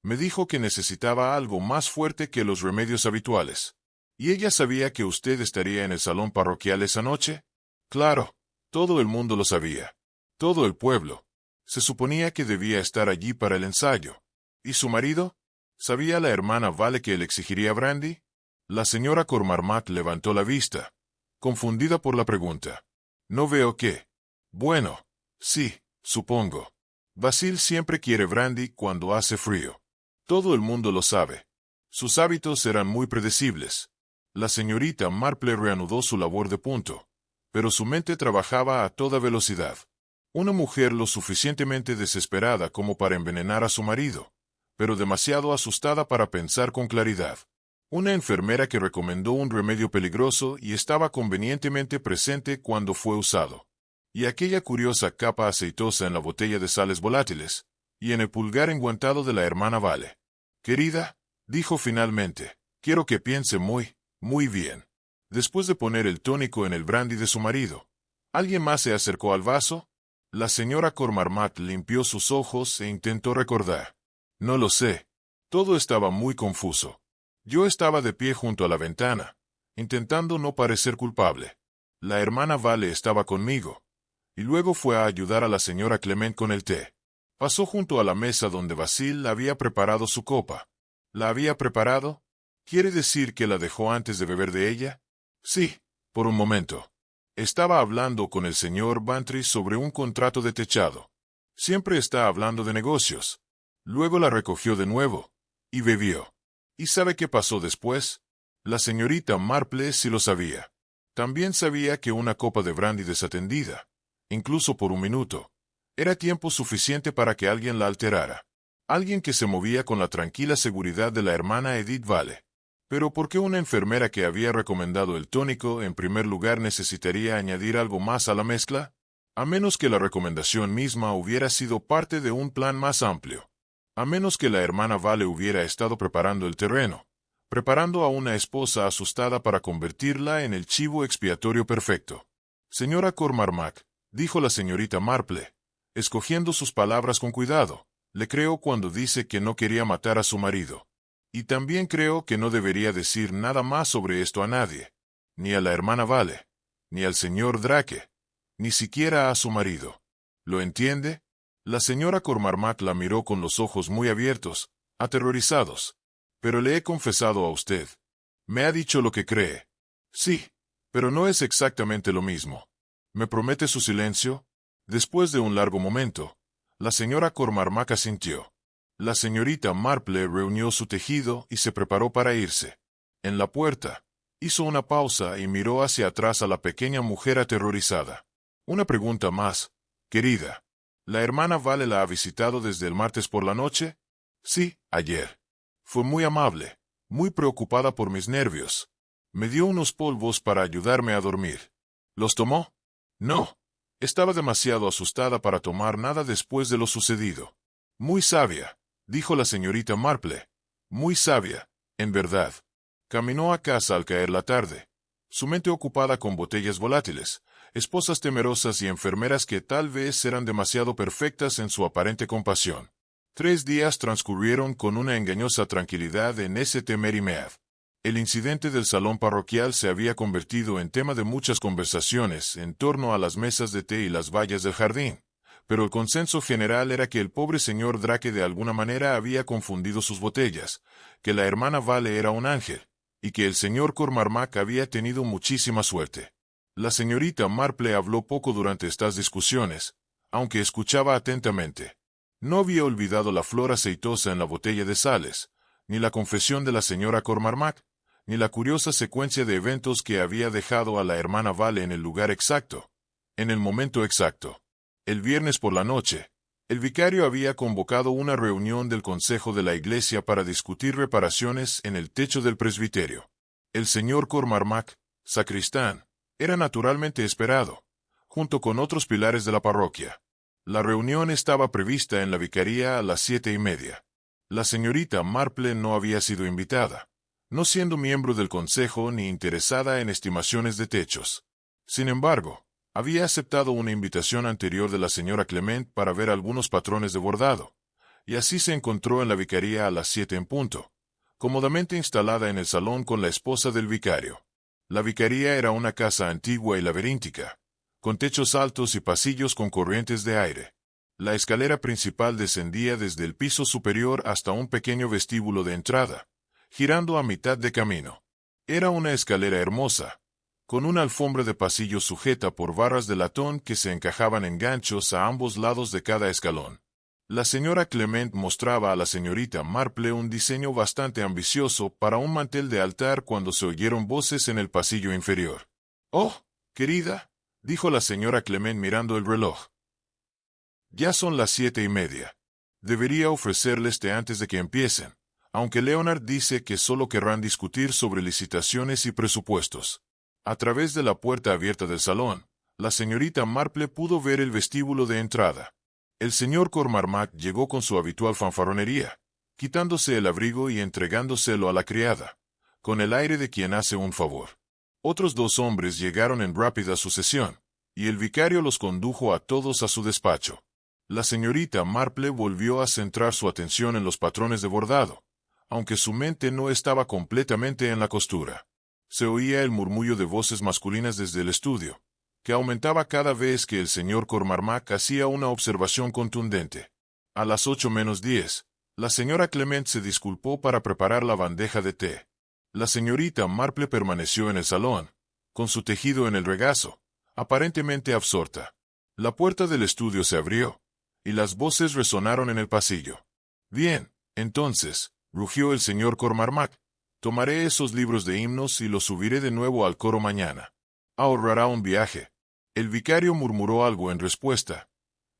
«Me dijo que necesitaba algo más fuerte que los remedios habituales». «¿Y ella sabía que usted estaría en el salón parroquial esa noche?» «Claro, todo el mundo lo sabía. Todo el pueblo. Se suponía que debía estar allí para el ensayo. ¿Y su marido? ¿Sabía la hermana Vale que él exigiría brandy?» La señora Cormac levantó la vista, confundida por la pregunta. «No veo qué». «Bueno, sí, supongo. Basil siempre quiere brandy cuando hace frío. Todo el mundo lo sabe. Sus hábitos eran muy predecibles». La señorita Marple reanudó su labor de punto, pero su mente trabajaba a toda velocidad. Una mujer lo suficientemente desesperada como para envenenar a su marido, pero demasiado asustada para pensar con claridad. Una enfermera que recomendó un remedio peligroso y estaba convenientemente presente cuando fue usado. Y aquella curiosa capa aceitosa en la botella de sales volátiles, y en el pulgar enguantado de la hermana Vale. «Querida», dijo finalmente, «quiero que piense muy bien. Después de poner el tónico en el brandy de su marido, ¿alguien más se acercó al vaso?» La señora Cormac limpió sus ojos e intentó recordar. «No lo sé. Todo estaba muy confuso. Yo estaba de pie junto a la ventana, intentando no parecer culpable. La hermana Vale estaba conmigo, y luego fue a ayudar a la señora Clement con el té. Pasó junto a la mesa donde Basil había preparado su copa. ¿La había preparado? ¿Quiere decir que la dejó antes de beber de ella?» «Sí, por un momento. Estaba hablando con el señor Bantry sobre un contrato de techado. Siempre está hablando de negocios. Luego la recogió de nuevo, y bebió. ¿Y sabe qué pasó después?» La señorita Marple sí lo sabía. También sabía que una copa de brandy desatendida, incluso por un minuto, era tiempo suficiente para que alguien la alterara. Alguien que se movía con la tranquila seguridad de la hermana Edith Vale. Pero ¿por qué una enfermera que había recomendado el tónico en primer lugar necesitaría añadir algo más a la mezcla? A menos que la recomendación misma hubiera sido parte de un plan más amplio. A menos que la hermana Vale hubiera estado preparando el terreno, preparando a una esposa asustada para convertirla en el chivo expiatorio perfecto. Señora Cormarmac, dijo la señorita Marple, escogiendo sus palabras con cuidado, le creo cuando dice que no quería matar a su marido. Y también creo que no debería decir nada más sobre esto a nadie, ni a la hermana Vale, ni al señor Drake, ni siquiera a su marido. ¿Lo entiende? La señora Cormarmac la miró con los ojos muy abiertos, aterrorizados. Pero le he confesado a usted. Me ha dicho lo que cree. Sí, pero no es exactamente lo mismo. ¿Me promete su silencio? Después de un largo momento, la señora Cormarmac asintió. La señorita Marple reunió su tejido y se preparó para irse. En la puerta, hizo una pausa y miró hacia atrás a la pequeña mujer aterrorizada. Una pregunta más, querida. ¿La hermana Vale la ha visitado desde el martes por la noche? Sí, ayer. Fue muy amable, muy preocupada por mis nervios. Me dio unos polvos para ayudarme a dormir. ¿Los tomó? No. Estaba demasiado asustada para tomar nada después de lo sucedido. Muy sabia, dijo la señorita Marple. Muy sabia, en verdad. Caminó a casa al caer la tarde, su mente ocupada con botellas volátiles, esposas temerosas y enfermeras que tal vez eran demasiado perfectas en su aparente compasión. 3 días transcurrieron con una engañosa tranquilidad en St. Mary Mead. El incidente del salón parroquial se había convertido en tema de muchas conversaciones en torno a las mesas de té y las vallas del jardín, pero el consenso general era que el pobre señor Drake de alguna manera había confundido sus botellas, que la hermana Vale era un ángel, y que el señor Cormarmac había tenido muchísima suerte. La señorita Marple habló poco durante estas discusiones, aunque escuchaba atentamente. No había olvidado la flor aceitosa en la botella de sales, ni la confesión de la señora Cormarmac, ni la curiosa secuencia de eventos que había dejado a la hermana Vale en el lugar exacto, en el momento exacto. El viernes por la noche, el vicario había convocado una reunión del consejo de la iglesia para discutir reparaciones en el techo del presbiterio. El señor Cormarmac, sacristán, era naturalmente esperado, junto con otros pilares de la parroquia. La reunión estaba prevista en la vicaría a las 7:30. La señorita Marple no había sido invitada, no siendo miembro del consejo ni interesada en estimaciones de techos. Sin embargo, había aceptado una invitación anterior de la señora Clement para ver algunos patrones de bordado, y así se encontró en la vicaría a las 7 en punto, cómodamente instalada en el salón con la esposa del vicario. La vicaría era una casa antigua y laberíntica, con techos altos y pasillos con corrientes de aire. La escalera principal descendía desde el piso superior hasta un pequeño vestíbulo de entrada, girando a mitad de camino. Era una escalera hermosa, con una alfombra de pasillo sujeta por barras de latón que se encajaban en ganchos a ambos lados de cada escalón. La señora Clement mostraba a la señorita Marple un diseño bastante ambicioso para un mantel de altar cuando se oyeron voces en el pasillo inferior. «Oh, querida», dijo la señora Clement mirando el reloj. «Ya son las 7:30. Debería ofrecerles té antes de que empiecen, aunque Leonard dice que solo querrán discutir sobre licitaciones y presupuestos». A través de la puerta abierta del salón, la señorita Marple pudo ver el vestíbulo de entrada. El señor Cormarmac llegó con su habitual fanfarronería, quitándose el abrigo y entregándoselo a la criada, con el aire de quien hace un favor. Otros 2 hombres llegaron en rápida sucesión, y el vicario los condujo a todos a su despacho. La señorita Marple volvió a centrar su atención en los patrones de bordado, aunque su mente no estaba completamente en la costura. Se oía el murmullo de voces masculinas desde el estudio, que aumentaba cada vez que el señor Cormarmac hacía una observación contundente. A las 8:10, la señora Clement se disculpó para preparar la bandeja de té. La señorita Marple permaneció en el salón, con su tejido en el regazo, aparentemente absorta. La puerta del estudio se abrió, y las voces resonaron en el pasillo. «Bien, entonces», rugió el señor Cormarmac, «tomaré esos libros de himnos y los subiré de nuevo al coro mañana. Ahorrará un viaje». El vicario murmuró algo en respuesta,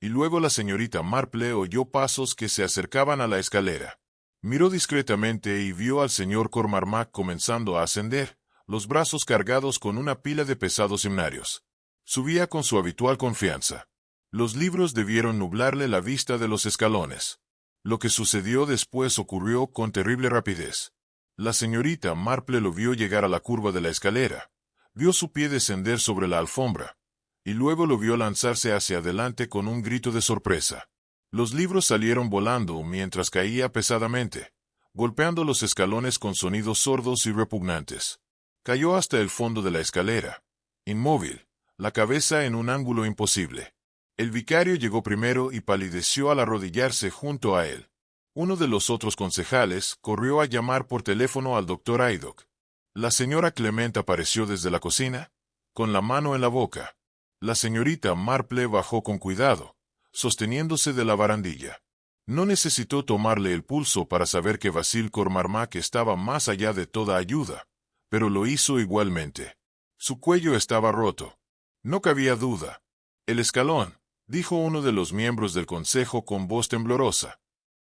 y luego la señorita Marple oyó pasos que se acercaban a la escalera. Miró discretamente y vio al señor Cormarmac comenzando a ascender, los brazos cargados con una pila de pesados himnarios. Subía con su habitual confianza. Los libros debieron nublarle la vista de los escalones. Lo que sucedió después ocurrió con terrible rapidez. La señorita Marple lo vio llegar a la curva de la escalera, vio su pie descender sobre la alfombra, y luego lo vio lanzarse hacia adelante con un grito de sorpresa. Los libros salieron volando mientras caía pesadamente, golpeando los escalones con sonidos sordos y repugnantes. Cayó hasta el fondo de la escalera, inmóvil, la cabeza en un ángulo imposible. El vicario llegó primero y palideció al arrodillarse junto a él. Uno de los otros concejales corrió a llamar por teléfono al doctor Haydock. La señora Clement apareció desde la cocina, con la mano en la boca. La señorita Marple bajó con cuidado, sosteniéndose de la barandilla. No necesitó tomarle el pulso para saber que Basil Cormarmac estaba más allá de toda ayuda, pero lo hizo igualmente. Su cuello estaba roto. No cabía duda. El escalón, dijo uno de los miembros del consejo con voz temblorosa.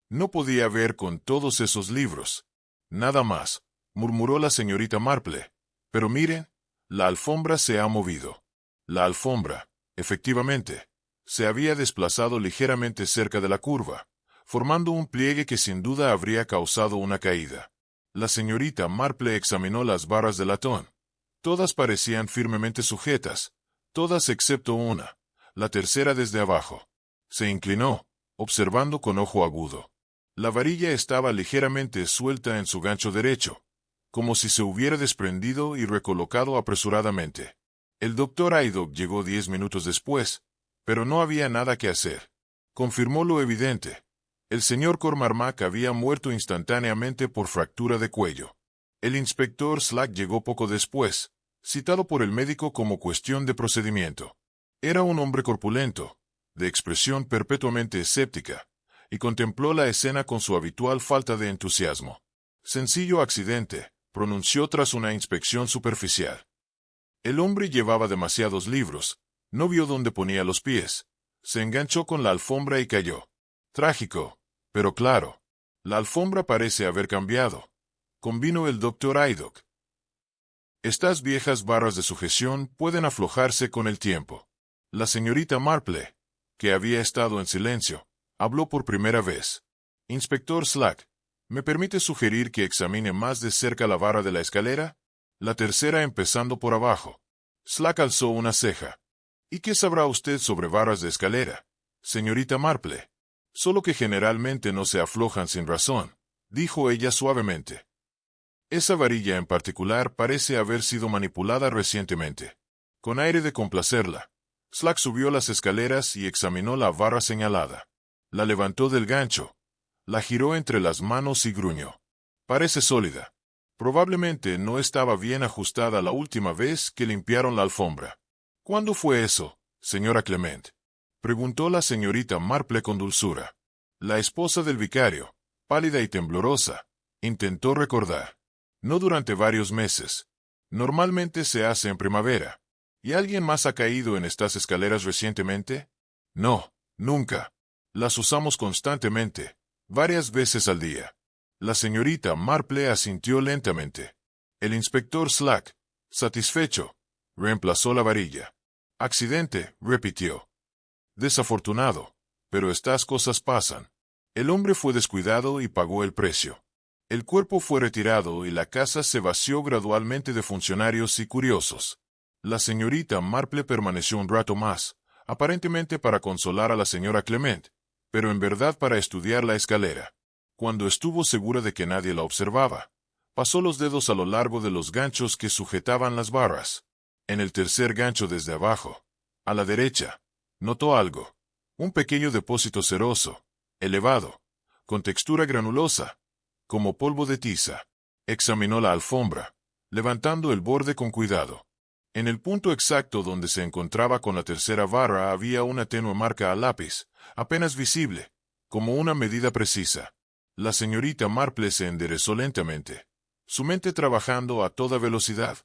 No podía ver con todos esos libros. Nada más, murmuró la señorita Marple. Pero miren, la alfombra se ha movido. La alfombra, efectivamente, se había desplazado ligeramente cerca de la curva, formando un pliegue que sin duda habría causado una caída. La señorita Marple examinó las barras de latón. Todas parecían firmemente sujetas, todas excepto una, la tercera desde abajo. Se inclinó, observando con ojo agudo. La varilla estaba ligeramente suelta en su gancho derecho, como si se hubiera desprendido y recolocado apresuradamente. El doctor Haydock llegó 10 minutos después, pero no había nada que hacer. Confirmó lo evidente. El señor Cormarmac había muerto instantáneamente por fractura de cuello. El inspector Slack llegó poco después, citado por el médico como cuestión de procedimiento. Era un hombre corpulento, de expresión perpetuamente escéptica, y contempló la escena con su habitual falta de entusiasmo. Sencillo accidente, pronunció tras una inspección superficial. El hombre llevaba demasiados libros, no vio dónde ponía los pies, se enganchó con la alfombra y cayó. Trágico, pero claro, la alfombra parece haber cambiado, convino el doctor Haydock. Estas viejas barras de sujeción pueden aflojarse con el tiempo. La señorita Marple, que había estado en silencio, habló por primera vez. Inspector Slack, ¿me permite sugerir que examine más de cerca la barra de la escalera? La tercera empezando por abajo. Slack alzó una ceja. ¿Y qué sabrá usted sobre barras de escalera, señorita Marple? Solo que generalmente no se aflojan sin razón, dijo ella suavemente. Esa varilla en particular parece haber sido manipulada recientemente. Con aire de complacerla, Slack subió las escaleras y examinó la barra señalada. La levantó del gancho, la giró entre las manos y gruñó. Parece sólida. Probablemente no estaba bien ajustada la última vez que limpiaron la alfombra. ¿Cuándo fue eso, señora Clement?, preguntó la señorita Marple con dulzura. La esposa del vicario, pálida y temblorosa, intentó recordar. No durante varios meses. Normalmente se hace en primavera. ¿Y alguien más ha caído en estas escaleras recientemente? No, nunca. Las usamos constantemente, varias veces al día. La señorita Marple asintió lentamente. El inspector Slack, satisfecho, reemplazó la varilla. Accidente, repitió. Desafortunado, pero estas cosas pasan. El hombre fue descuidado y pagó el precio. El cuerpo fue retirado y la casa se vació gradualmente de funcionarios y curiosos. La señorita Marple permaneció un rato más, aparentemente para consolar a la señora Clement, pero en verdad para estudiar la escalera. Cuando estuvo segura de que nadie la observaba, pasó los dedos a lo largo de los ganchos que sujetaban las barras. En el tercer gancho desde abajo, a la derecha, notó algo. Un pequeño depósito ceroso, elevado, con textura granulosa, como polvo de tiza. Examinó la alfombra, levantando el borde con cuidado. En el punto exacto donde se encontraba con la tercera barra había una tenue marca a lápiz, apenas visible, como una medida precisa. La señorita Marple se enderezó lentamente, su mente trabajando a toda velocidad.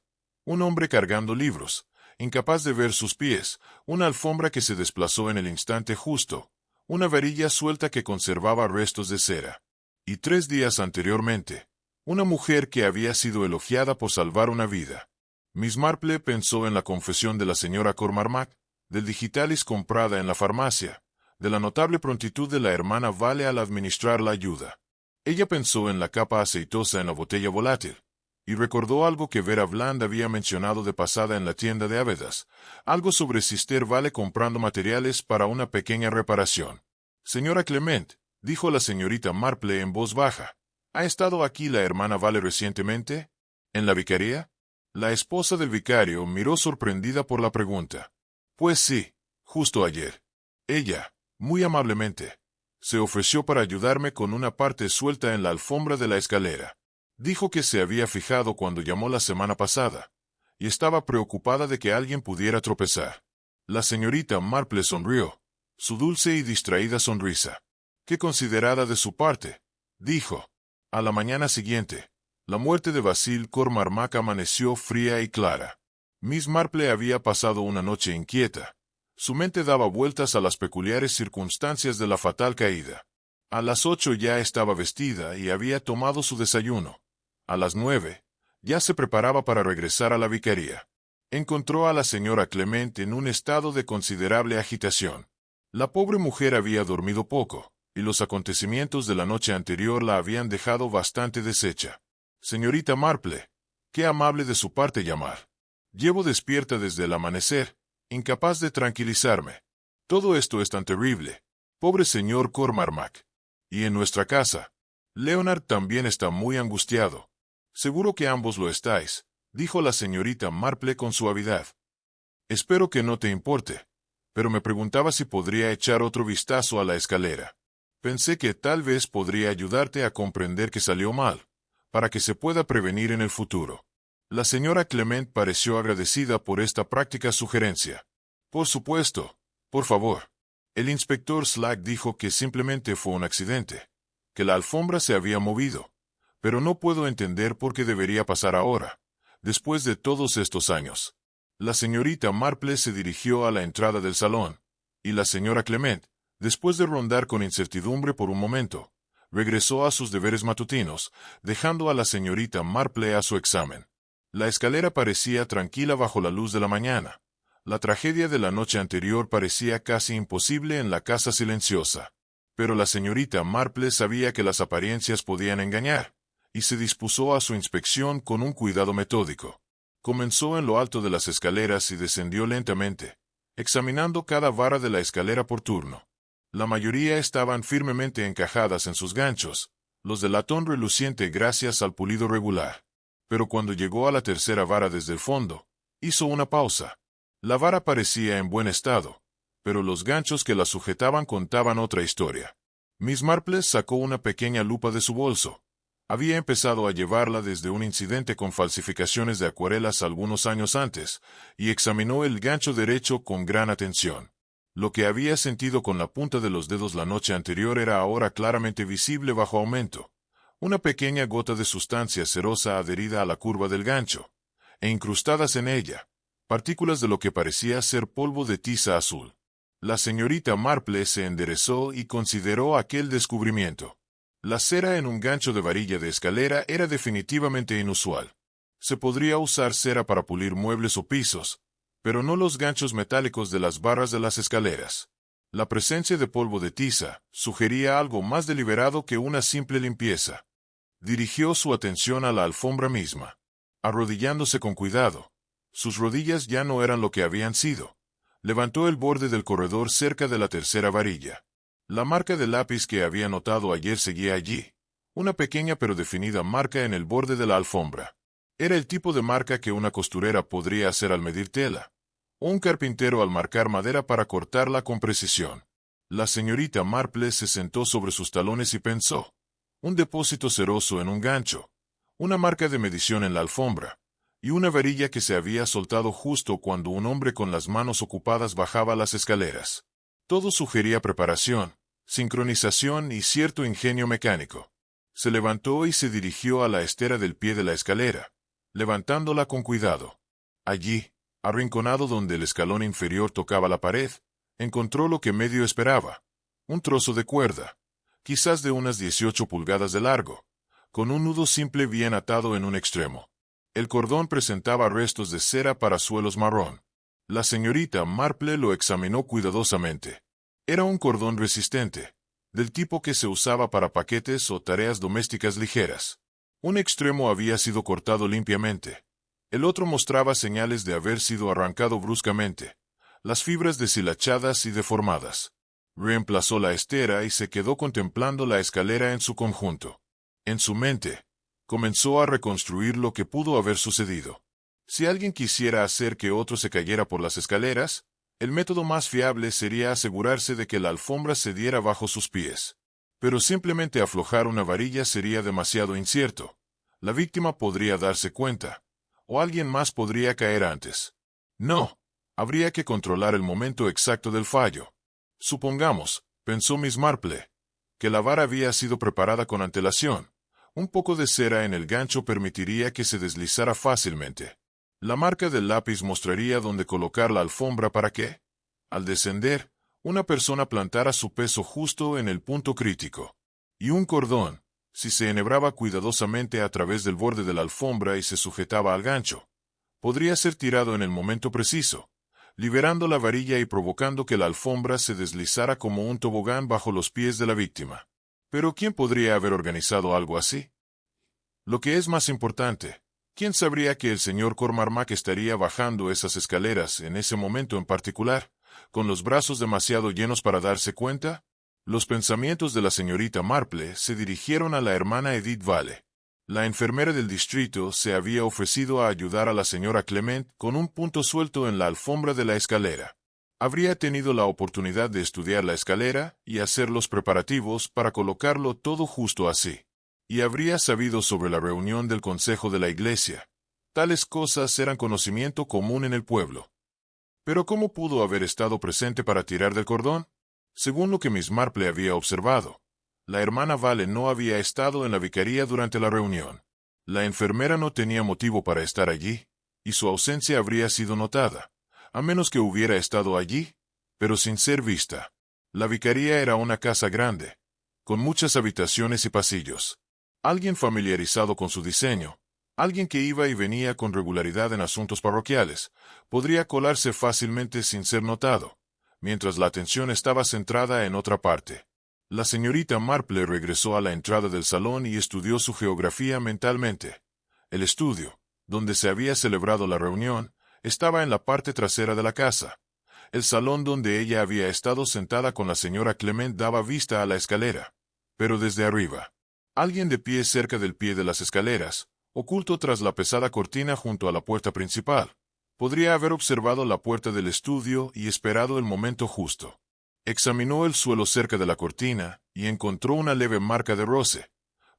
Un hombre cargando libros, incapaz de ver sus pies, una alfombra que se desplazó en el instante justo, una varilla suelta que conservaba restos de cera. Y 3 días anteriormente, una mujer que había sido elogiada por salvar una vida. Miss Marple pensó en la confesión de la señora Cormac, del digitalis comprada en la farmacia, de la notable prontitud de la hermana Vale al administrar la ayuda. Ella pensó en la capa aceitosa en la botella volátil, y recordó algo que Vera Bland había mencionado de pasada en la tienda de Ávedas, algo sobre Sister Vale comprando materiales para una pequeña reparación. Señora Clement, dijo la señorita Marple en voz baja, ¿ha estado aquí la hermana Vale recientemente? ¿En la vicaría? La esposa del vicario miró sorprendida por la pregunta. Pues sí, justo ayer. Ella, muy amablemente, se ofreció para ayudarme con una parte suelta en la alfombra de la escalera. Dijo que se había fijado cuando llamó la semana pasada, y estaba preocupada de que alguien pudiera tropezar. La señorita Marple sonrió, su dulce y distraída sonrisa. «Qué considerada de su parte», dijo. A la mañana siguiente, la muerte de Basil Cormac amaneció fría y clara. Miss Marple había pasado una noche inquieta. Su mente daba vueltas a las peculiares circunstancias de la fatal caída. A las 8 ya estaba vestida y había tomado su desayuno. A las 9, ya se preparaba para regresar a la vicaría. Encontró a la señora Clement en un estado de considerable agitación. La pobre mujer había dormido poco, y los acontecimientos de la noche anterior la habían dejado bastante deshecha. «Señorita Marple, qué amable de su parte llamar. Llevo despierta desde el amanecer, incapaz de tranquilizarme. Todo esto es tan terrible. Pobre señor Cormac. Y en nuestra casa, Leonard también está muy angustiado. Seguro que ambos lo estáis», dijo la señorita Marple con suavidad. «Espero que no te importe, pero me preguntaba si podría echar otro vistazo a la escalera. Pensé que tal vez podría ayudarte a comprender que salió mal, para que se pueda prevenir en el futuro». La señora Clement pareció agradecida por esta práctica sugerencia. «Por supuesto, por favor». El inspector Slack dijo que simplemente fue un accidente, que la alfombra se había movido, pero no puedo entender por qué debería pasar ahora, después de todos estos años. La señorita Marple se dirigió a la entrada del salón, y la señora Clement, después de rondar con incertidumbre por un momento, regresó a sus deberes matutinos, dejando a la señorita Marple a su examen. La escalera parecía tranquila bajo la luz de la mañana. La tragedia de la noche anterior parecía casi imposible en la casa silenciosa. Pero la señorita Marple sabía que las apariencias podían engañar, y se dispuso a su inspección con un cuidado metódico. Comenzó en lo alto de las escaleras y descendió lentamente, examinando cada vara de la escalera por turno. La mayoría estaban firmemente encajadas en sus ganchos, los de latón reluciente gracias al pulido regular. Pero cuando llegó a la tercera vara desde el fondo, hizo una pausa. La vara parecía en buen estado, pero los ganchos que la sujetaban contaban otra historia. Miss Marple sacó una pequeña lupa de su bolso. Había empezado a llevarla desde un incidente con falsificaciones de acuarelas algunos años antes, y examinó el gancho derecho con gran atención. Lo que había sentido con la punta de los dedos la noche anterior era ahora claramente visible bajo aumento. Una pequeña gota de sustancia cerosa adherida a la curva del gancho, e incrustadas en ella, partículas de lo que parecía ser polvo de tiza azul. La señorita Marple se enderezó y consideró aquel descubrimiento. La cera en un gancho de varilla de escalera era definitivamente inusual. Se podría usar cera para pulir muebles o pisos, pero no los ganchos metálicos de las barras de las escaleras. La presencia de polvo de tiza sugería algo más deliberado que una simple limpieza. Dirigió su atención a la alfombra misma. Arrodillándose con cuidado, sus rodillas ya no eran lo que habían sido. Levantó el borde del corredor cerca de la tercera varilla. La marca de lápiz que había notado ayer seguía allí, una pequeña pero definida marca en el borde de la alfombra. Era el tipo de marca que una costurera podría hacer al medir tela, o un carpintero al marcar madera para cortarla con precisión. La señorita Marple se sentó sobre sus talones y pensó. Un depósito ceroso en un gancho, una marca de medición en la alfombra, y una varilla que se había soltado justo cuando un hombre con las manos ocupadas bajaba las escaleras. Todo sugería preparación, sincronización y cierto ingenio mecánico. Se levantó y se dirigió a la estera del pie de la escalera, levantándola con cuidado. Allí, arrinconado donde el escalón inferior tocaba la pared, encontró lo que medio esperaba, un trozo de cuerda, quizás de unas 18 pulgadas de largo, con un nudo simple bien atado en un extremo. El cordón presentaba restos de cera para suelos marrón. La señorita Marple lo examinó cuidadosamente. Era un cordón resistente, del tipo que se usaba para paquetes o tareas domésticas ligeras. Un extremo había sido cortado limpiamente. El otro mostraba señales de haber sido arrancado bruscamente, las fibras deshilachadas y deformadas. Reemplazó la estera y se quedó contemplando la escalera en su conjunto. En su mente, comenzó a reconstruir lo que pudo haber sucedido. Si alguien quisiera hacer que otro se cayera por las escaleras, el método más fiable sería asegurarse de que la alfombra cediera bajo sus pies. Pero simplemente aflojar una varilla sería demasiado incierto. La víctima podría darse cuenta, o alguien más podría caer antes. No, habría que controlar el momento exacto del fallo. Supongamos, pensó Miss Marple, que la vara había sido preparada con antelación. Un poco de cera en el gancho permitiría que se deslizara fácilmente. La marca del lápiz mostraría dónde colocar la alfombra para que, al descender, una persona plantara su peso justo en el punto crítico. Y un cordón, si se enhebraba cuidadosamente a través del borde de la alfombra y se sujetaba al gancho, podría ser tirado en el momento preciso, liberando la varilla y provocando que la alfombra se deslizara como un tobogán bajo los pies de la víctima. Pero ¿quién podría haber organizado algo así? Lo que es más importante, ¿quién sabría que el señor Cormac estaría bajando esas escaleras en ese momento en particular, con los brazos demasiado llenos para darse cuenta? Los pensamientos de la señorita Marple se dirigieron a la hermana Edith Vale. La enfermera del distrito se había ofrecido a ayudar a la señora Clement con un punto suelto en la alfombra de la escalera. Habría tenido la oportunidad de estudiar la escalera y hacer los preparativos para colocarlo todo justo así. Y habría sabido sobre la reunión del consejo de la iglesia. Tales cosas eran conocimiento común en el pueblo. Pero ¿cómo pudo haber estado presente para tirar del cordón? Según lo que Miss Marple había observado, la hermana Vale no había estado en la vicaría durante la reunión. La enfermera no tenía motivo para estar allí, y su ausencia habría sido notada, a menos que hubiera estado allí, pero sin ser vista. La vicaría era una casa grande, con muchas habitaciones y pasillos. Alguien familiarizado con su diseño, alguien que iba y venía con regularidad en asuntos parroquiales, podría colarse fácilmente sin ser notado, mientras la atención estaba centrada en otra parte. La señorita Marple regresó a la entrada del salón y estudió su geografía mentalmente. El estudio, donde se había celebrado la reunión, estaba en la parte trasera de la casa. El salón donde ella había estado sentada con la señora Clement daba vista a la escalera, pero desde arriba. Alguien de pie cerca del pie de las escaleras, oculto tras la pesada cortina junto a la puerta principal, podría haber observado la puerta del estudio y esperado el momento justo. Examinó el suelo cerca de la cortina y encontró una leve marca de roce,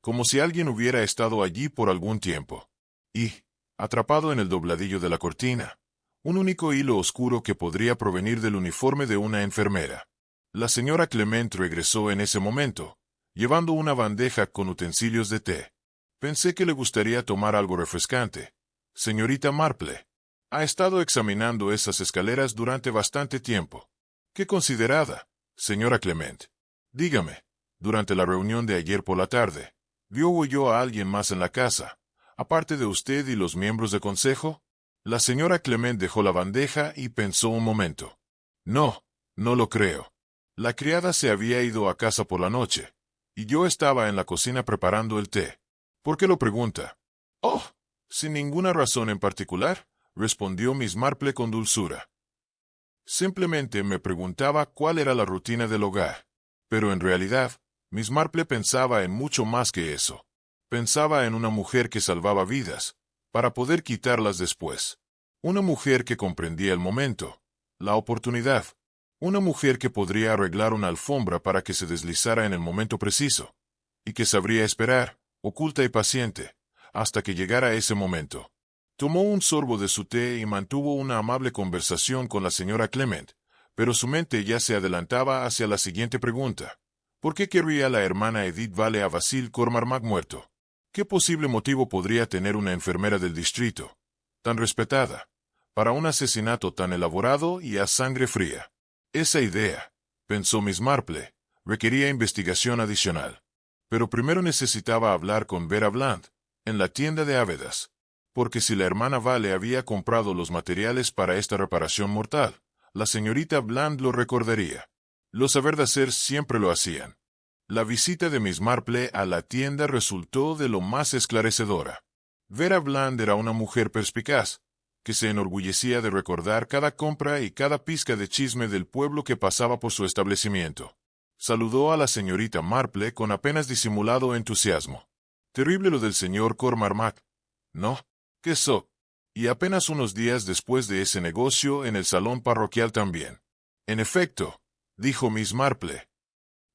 como si alguien hubiera estado allí por algún tiempo. Y, atrapado en el dobladillo de la cortina, un único hilo oscuro que podría provenir del uniforme de una enfermera. La señora Clement regresó en ese momento, llevando una bandeja con utensilios de té. Pensé que le gustaría tomar algo refrescante. Señorita Marple, ha estado examinando esas escaleras durante bastante tiempo. ¡Qué considerada, señora Clement! Dígame, durante la reunión de ayer por la tarde, ¿vio o oyó a alguien más en la casa, aparte de usted y los miembros del consejo? La señora Clement dejó la bandeja y pensó un momento. No, no lo creo. La criada se había ido a casa por la noche, y yo estaba en la cocina preparando el té. ¿Por qué lo pregunta? Oh, sin ninguna razón en particular, respondió Miss Marple con dulzura. Simplemente me preguntaba cuál era la rutina del hogar. Pero en realidad, Miss Marple pensaba en mucho más que eso. Pensaba en una mujer que salvaba vidas, para poder quitarlas después. Una mujer que comprendía el momento, la oportunidad. Una mujer que podría arreglar una alfombra para que se deslizara en el momento preciso, y que sabría esperar, oculta y paciente, hasta que llegara ese momento. Tomó un sorbo de su té y mantuvo una amable conversación con la señora Clement, pero su mente ya se adelantaba hacia la siguiente pregunta. ¿Por qué querría la hermana Edith Vale a Basil Cormac muerto? ¿Qué posible motivo podría tener una enfermera del distrito, tan respetada, para un asesinato tan elaborado y a sangre fría? Esa idea, pensó Miss Marple, requería investigación adicional. Pero primero necesitaba hablar con Vera Bland, en la tienda de Ávedas. porque si la hermana Vale había comprado los materiales para esta reparación mortal, la señorita Bland lo recordaría. Los haber de hacer siempre lo hacían. La visita de Miss Marple a la tienda resultó de lo más esclarecedora. Vera Bland era una mujer perspicaz, que se enorgullecía de recordar cada compra y cada pizca de chisme del pueblo que pasaba por su establecimiento. Saludó a la señorita Marple con apenas disimulado entusiasmo. Terrible lo del señor Cormarmac, ¿no? ¿Qué so? Y apenas unos días después de ese negocio en el salón parroquial también. En efecto, dijo Miss Marple.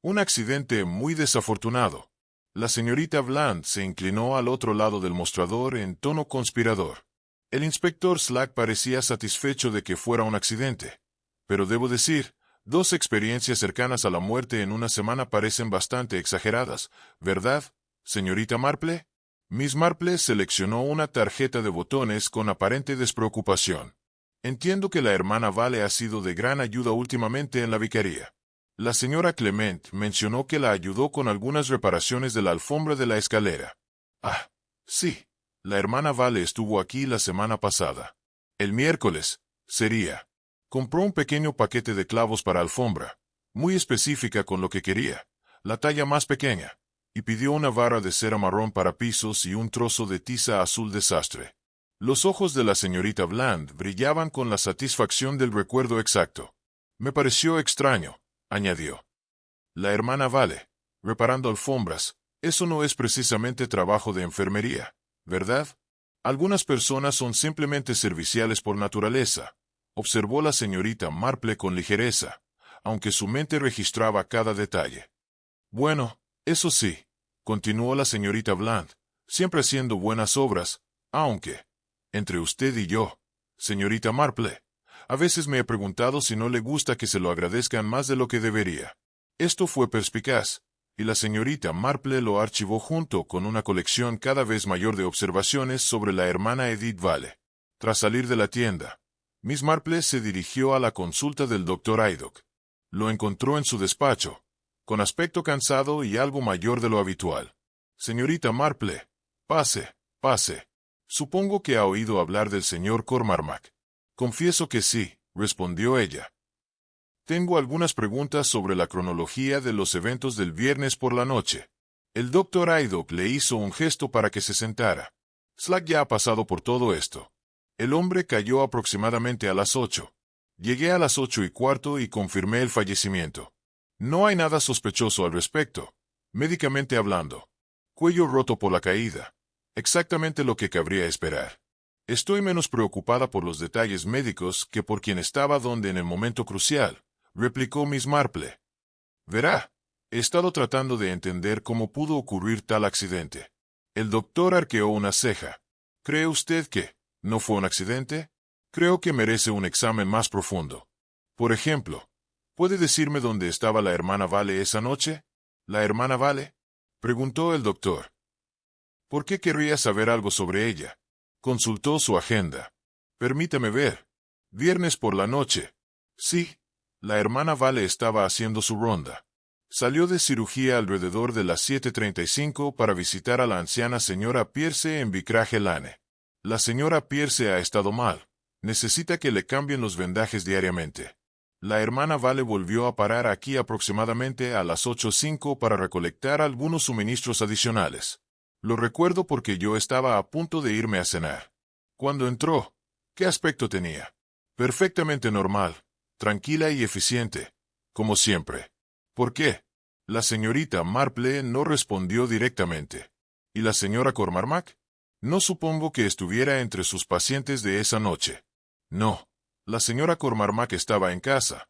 Un accidente muy desafortunado. La señorita Bland se inclinó al otro lado del mostrador en tono conspirador. El inspector Slack parecía satisfecho de que fuera un accidente. Pero debo decir, 2 experiencias cercanas a la muerte en una semana parecen bastante exageradas, ¿verdad, señorita Marple? Miss Marple seleccionó una tarjeta de botones con aparente despreocupación. Entiendo que la hermana Vale ha sido de gran ayuda últimamente en la vicaría. La señora Clement mencionó que la ayudó con algunas reparaciones de la alfombra de la escalera. Ah, sí. La hermana Vale estuvo aquí la semana pasada. El miércoles, sería. Compró un pequeño paquete de clavos para alfombra, muy específica con lo que quería, la talla más pequeña, y pidió una barra de cera marrón para pisos y un trozo de tiza azul desastre. Los ojos de la señorita Bland brillaban con la satisfacción del recuerdo exacto. Me pareció extraño, añadió. La hermana Vale, reparando alfombras, eso no es precisamente trabajo de enfermería, ¿verdad? Algunas personas son simplemente serviciales por naturaleza, observó la señorita Marple con ligereza, aunque su mente registraba cada detalle. Bueno, eso sí, continuó la señorita Bland, siempre haciendo buenas obras, aunque, entre usted y yo, señorita Marple, a veces me he preguntado si no le gusta que se lo agradezcan más de lo que debería. Esto fue perspicaz, y la señorita Marple lo archivó junto con una colección cada vez mayor de observaciones sobre la hermana Edith Vale. Tras salir de la tienda, Miss Marple se dirigió a la consulta del Dr. Haydock. Lo encontró en su despacho, con aspecto cansado y algo mayor de lo habitual. Señorita Marple, pase, pase. Supongo que ha oído hablar del señor Cormarmac. Confieso que sí, respondió ella. Tengo algunas preguntas sobre la cronología de los eventos del viernes por la noche. El Dr. Haydock le hizo un gesto para que se sentara. Slack ya ha pasado por todo esto. El hombre cayó aproximadamente a las 8. Llegué a las 8:15 y confirmé el fallecimiento. No hay nada sospechoso al respecto, médicamente hablando. Cuello roto por la caída. Exactamente lo que cabría esperar. Estoy menos preocupada por los detalles médicos que por quien estaba donde en el momento crucial, replicó Miss Marple. Verá, he estado tratando de entender cómo pudo ocurrir tal accidente. El doctor arqueó una ceja. ¿Cree usted que no fue un accidente? Creo que merece un examen más profundo. Por ejemplo, ¿puede decirme dónde estaba la hermana Vale esa noche? ¿La hermana Vale? Preguntó el doctor. ¿Por qué querría saber algo sobre ella? Consultó su agenda. Permítame ver. Viernes por la noche. Sí, la hermana Vale estaba haciendo su ronda. Salió de cirugía alrededor de las 7:35 para visitar a la anciana señora Pierce en Vicarage Lane. La señora Pierce ha estado mal. Necesita que le cambien los vendajes diariamente. La hermana Vale volvió a parar aquí aproximadamente a las 8:05 para recolectar algunos suministros adicionales. Lo recuerdo porque yo estaba a punto de irme a cenar. Cuando entró, ¿qué aspecto tenía? Perfectamente normal, tranquila y eficiente, como siempre. ¿Por qué? La señorita Marple no respondió directamente. ¿Y la señora Cormarmac? No supongo que estuviera entre sus pacientes de esa noche. No, la señora Cormarmac estaba en casa,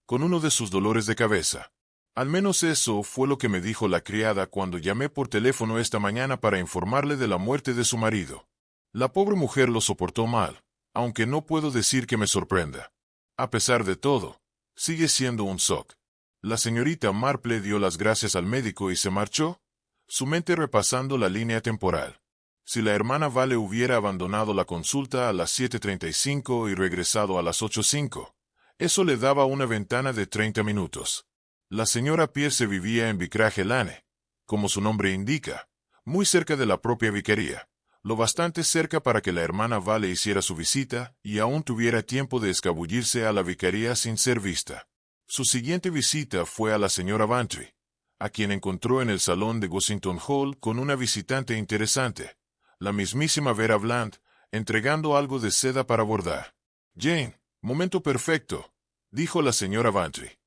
con uno de sus dolores de cabeza. Al menos eso fue lo que me dijo la criada cuando llamé por teléfono esta mañana para informarle de la muerte de su marido. La pobre mujer lo soportó mal, aunque no puedo decir que me sorprenda. A pesar de todo, sigue siendo un shock. La señorita Marple dio las gracias al médico y se marchó, su mente repasando la línea temporal. Si la hermana Vale hubiera abandonado la consulta a las 7:35 y regresado a las 8:05, eso le daba una ventana de 30 minutos. La señora Pierce vivía en Vicarage Lane, como su nombre indica, muy cerca de la propia vicaría, lo bastante cerca para que la hermana Vale hiciera su visita y aún tuviera tiempo de escabullirse a la vicaría sin ser vista. Su siguiente visita fue a la señora Bantry, a quien encontró en el salón de Gossington Hall con una visitante interesante, la mismísima Vera Bland, entregando algo de seda para bordar. «Jane, momento perfecto», dijo la señora Bantry.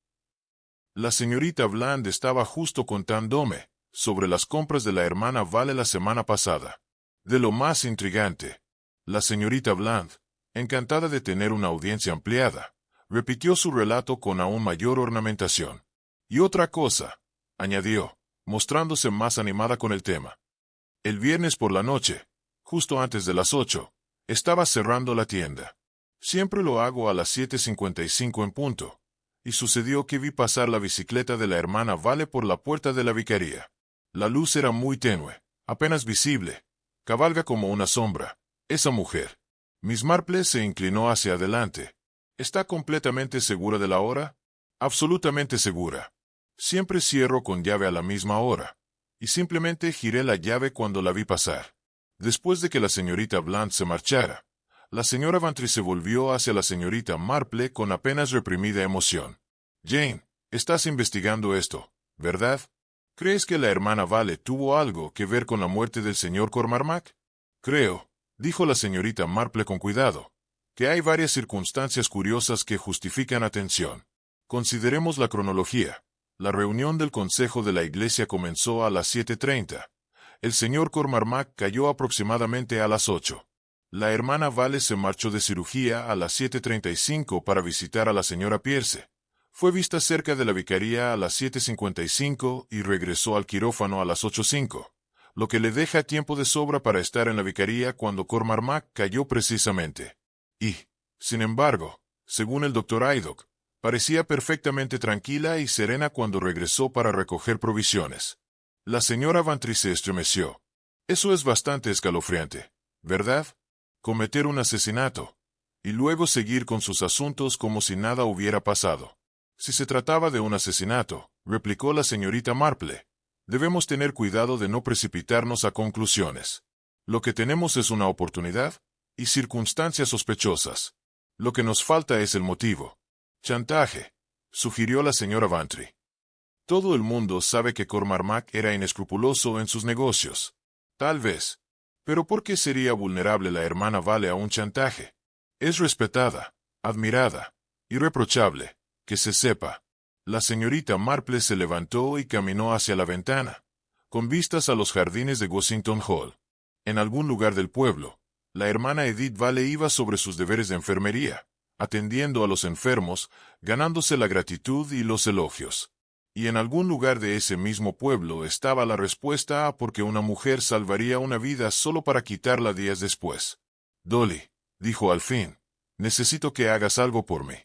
La señorita Bland estaba justo contándome sobre las compras de la hermana Vale la semana pasada. De lo más intrigante. La señorita Bland, encantada de tener una audiencia ampliada, repitió su relato con aún mayor ornamentación. «Y otra cosa», añadió, mostrándose más animada con el tema. «El viernes por la noche, justo antes de las 8, estaba cerrando la tienda. Siempre lo hago a las 7:55 en punto, y sucedió que vi pasar la bicicleta de la hermana Vale por la puerta de la vicaría. La luz era muy tenue, apenas visible. Cabalga como una sombra, esa mujer». Miss Marple se inclinó hacia adelante. «¿Está completamente segura de la hora?» «Absolutamente segura. Siempre cierro con llave a la misma hora, y simplemente giré la llave cuando la vi pasar». Después de que la señorita Bland se marchara, la señora Bantry se volvió hacia la señorita Marple con apenas reprimida emoción. «Jane, estás investigando esto, ¿verdad? ¿Crees que la hermana Vale tuvo algo que ver con la muerte del señor Cormac?» «Creo», dijo la señorita Marple con cuidado, «que hay varias circunstancias curiosas que justifican atención. Consideremos la cronología. La reunión del consejo de la iglesia comenzó a las 7:30. El señor Cormac cayó aproximadamente a las 8. La hermana Vale se marchó de cirugía a las 7:35 para visitar a la señora Pierce. Fue vista cerca de la vicaría a las 7:55 y regresó al quirófano a las 8:05, lo que le deja tiempo de sobra para estar en la vicaría cuando Cormac cayó precisamente. Y, sin embargo, según el doctor Haydock, parecía perfectamente tranquila y serena cuando regresó para recoger provisiones». La señora Bantry se estremeció. «Eso es bastante escalofriante, ¿verdad? Cometer un asesinato, y luego seguir con sus asuntos como si nada hubiera pasado». «Si se trataba de un asesinato», replicó la señorita Marple, «debemos tener cuidado de no precipitarnos a conclusiones. Lo que tenemos es una oportunidad y circunstancias sospechosas. Lo que nos falta es el motivo». «Chantaje», sugirió la señora Bantry. «Todo el mundo sabe que Cormac era inescrupuloso en sus negocios. Tal vez. Pero ¿por qué sería vulnerable la hermana Vale a un chantaje? Es respetada, admirada, irreprochable, que se sepa». La señorita Marple se levantó y caminó hacia la ventana, con vistas a los jardines de Gossington Hall. En algún lugar del pueblo, la hermana Edith Vale iba sobre sus deberes de enfermería, atendiendo a los enfermos, ganándose la gratitud y los elogios. Y en algún lugar de ese mismo pueblo estaba la respuesta a por qué una mujer salvaría una vida solo para quitarla días después. «Dolly», dijo al fin, «necesito que hagas algo por mí.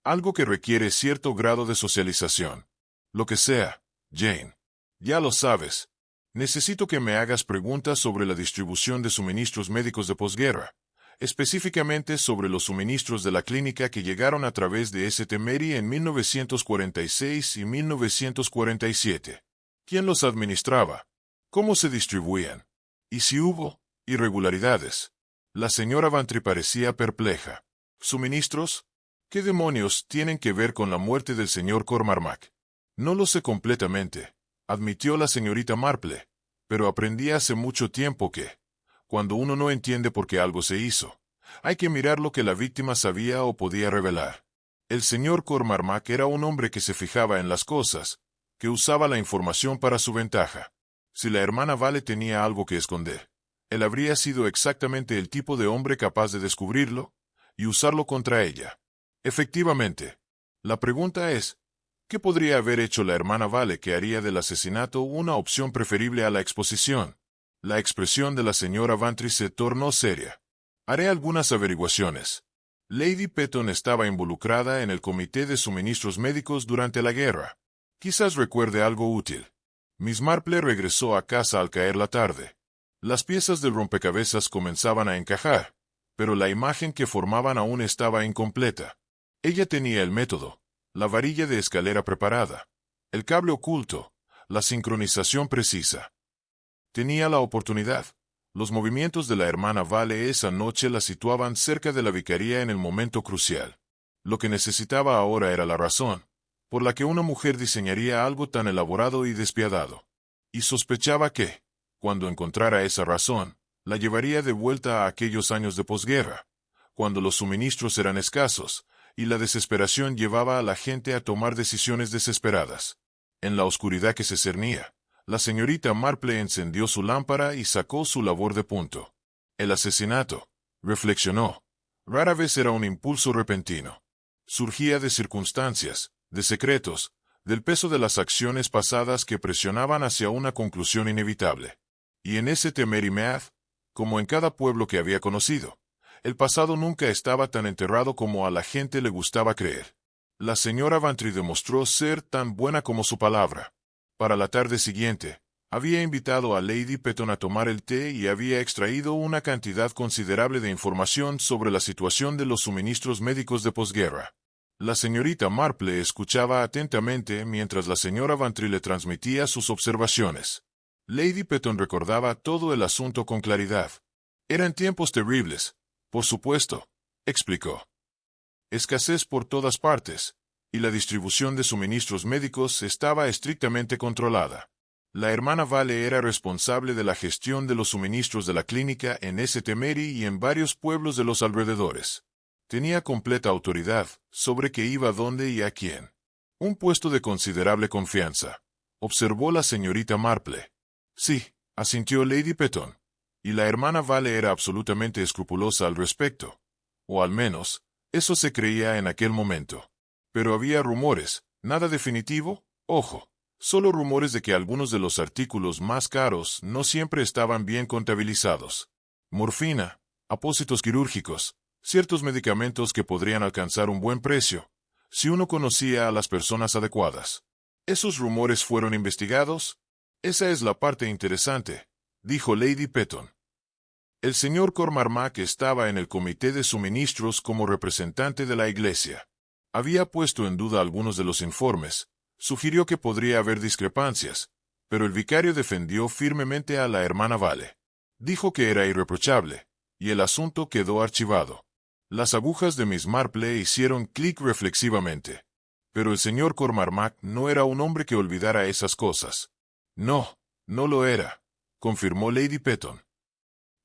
Algo que requiere cierto grado de socialización. Lo que sea, Jane. Ya lo sabes. Necesito que me hagas preguntas sobre la distribución de suministros médicos de posguerra, específicamente sobre los suministros de la clínica que llegaron a través de St. Mary en 1946 y 1947. ¿Quién los administraba? ¿Cómo se distribuían? ¿Y si hubo irregularidades?» La señora Bantry parecía perpleja. «¿Suministros? ¿Qué demonios tienen que ver con la muerte del señor Cormac?» «No lo sé completamente», admitió la señorita Marple, «pero aprendí hace mucho tiempo que, cuando uno no entiende por qué algo se hizo, hay que mirar lo que la víctima sabía o podía revelar. El señor Cormac era un hombre que se fijaba en las cosas, que usaba la información para su ventaja. Si la hermana Vale tenía algo que esconder, él habría sido exactamente el tipo de hombre capaz de descubrirlo y usarlo contra ella. Efectivamente. La pregunta es, ¿qué podría haber hecho la hermana Vale que haría del asesinato una opción preferible a la exposición? La expresión de la señora Bantry se tornó seria. «Haré algunas averiguaciones. Lady Petton estaba involucrada en el comité de suministros médicos durante la guerra. Quizás recuerde algo útil». Miss Marple regresó a casa al caer la tarde. Las piezas del rompecabezas comenzaban a encajar, pero la imagen que formaban aún estaba incompleta. Ella tenía el método, la varilla de escalera preparada, el cable oculto, la sincronización precisa. Tenía la oportunidad, Los movimientos de la hermana Vale esa noche la situaban cerca de la vicaría en el momento crucial. Lo que necesitaba ahora era la razón, por la que una mujer diseñaría algo tan elaborado y despiadado. Y sospechaba que, cuando encontrara esa razón, la llevaría de vuelta a aquellos años de posguerra, cuando los suministros eran escasos, y la desesperación llevaba a la gente a tomar decisiones desesperadas. En la oscuridad que se cernía, la señorita Marple encendió su lámpara y sacó su labor de punto. El asesinato, reflexionó, rara vez era un impulso repentino. Surgía de circunstancias, de secretos, del peso de las acciones pasadas que presionaban hacia una conclusión inevitable. Y en ese Temer y Meath, como en cada pueblo que había conocido, el pasado nunca estaba tan enterrado como a la gente le gustaba creer. La señora Vantry demostró ser tan buena como su palabra. Para la tarde siguiente, había invitado a Lady Petton a tomar el té y había extraído una cantidad considerable de información sobre la situación de los suministros médicos de posguerra. La señorita Marple escuchaba atentamente mientras la señora Vantry le transmitía sus observaciones. Lady Petton recordaba todo el asunto con claridad. Eran tiempos terribles, por supuesto, explicó. Escasez por todas partes, y la distribución de suministros médicos estaba estrictamente controlada. La hermana Vale era responsable de la gestión de los suministros de la clínica en St. Mary y en varios pueblos de los alrededores. Tenía completa autoridad sobre qué iba dónde y a quién. Un puesto de considerable confianza, observó la señorita Marple. Sí, asintió Lady Petton, y la hermana Vale era absolutamente escrupulosa al respecto. O al menos, eso se creía en aquel momento. Pero había rumores, nada definitivo, ojo, solo rumores de que algunos de los artículos más caros no siempre estaban bien contabilizados. Morfina, apósitos quirúrgicos, ciertos medicamentos que podrían alcanzar un buen precio, si uno conocía a las personas adecuadas. ¿Esos rumores fueron investigados? Esa es la parte interesante, dijo Lady Petton. El señor Cormac estaba en el comité de suministros como representante de la Iglesia. Había puesto en duda algunos de los informes, sugirió que podría haber discrepancias, pero el vicario defendió firmemente a la hermana Vale. Dijo que era irreprochable, y el asunto quedó archivado. Las agujas de Miss Marple hicieron clic reflexivamente. Pero el señor Cormac no era un hombre que olvidara esas cosas. No, no lo era, confirmó Lady Petton.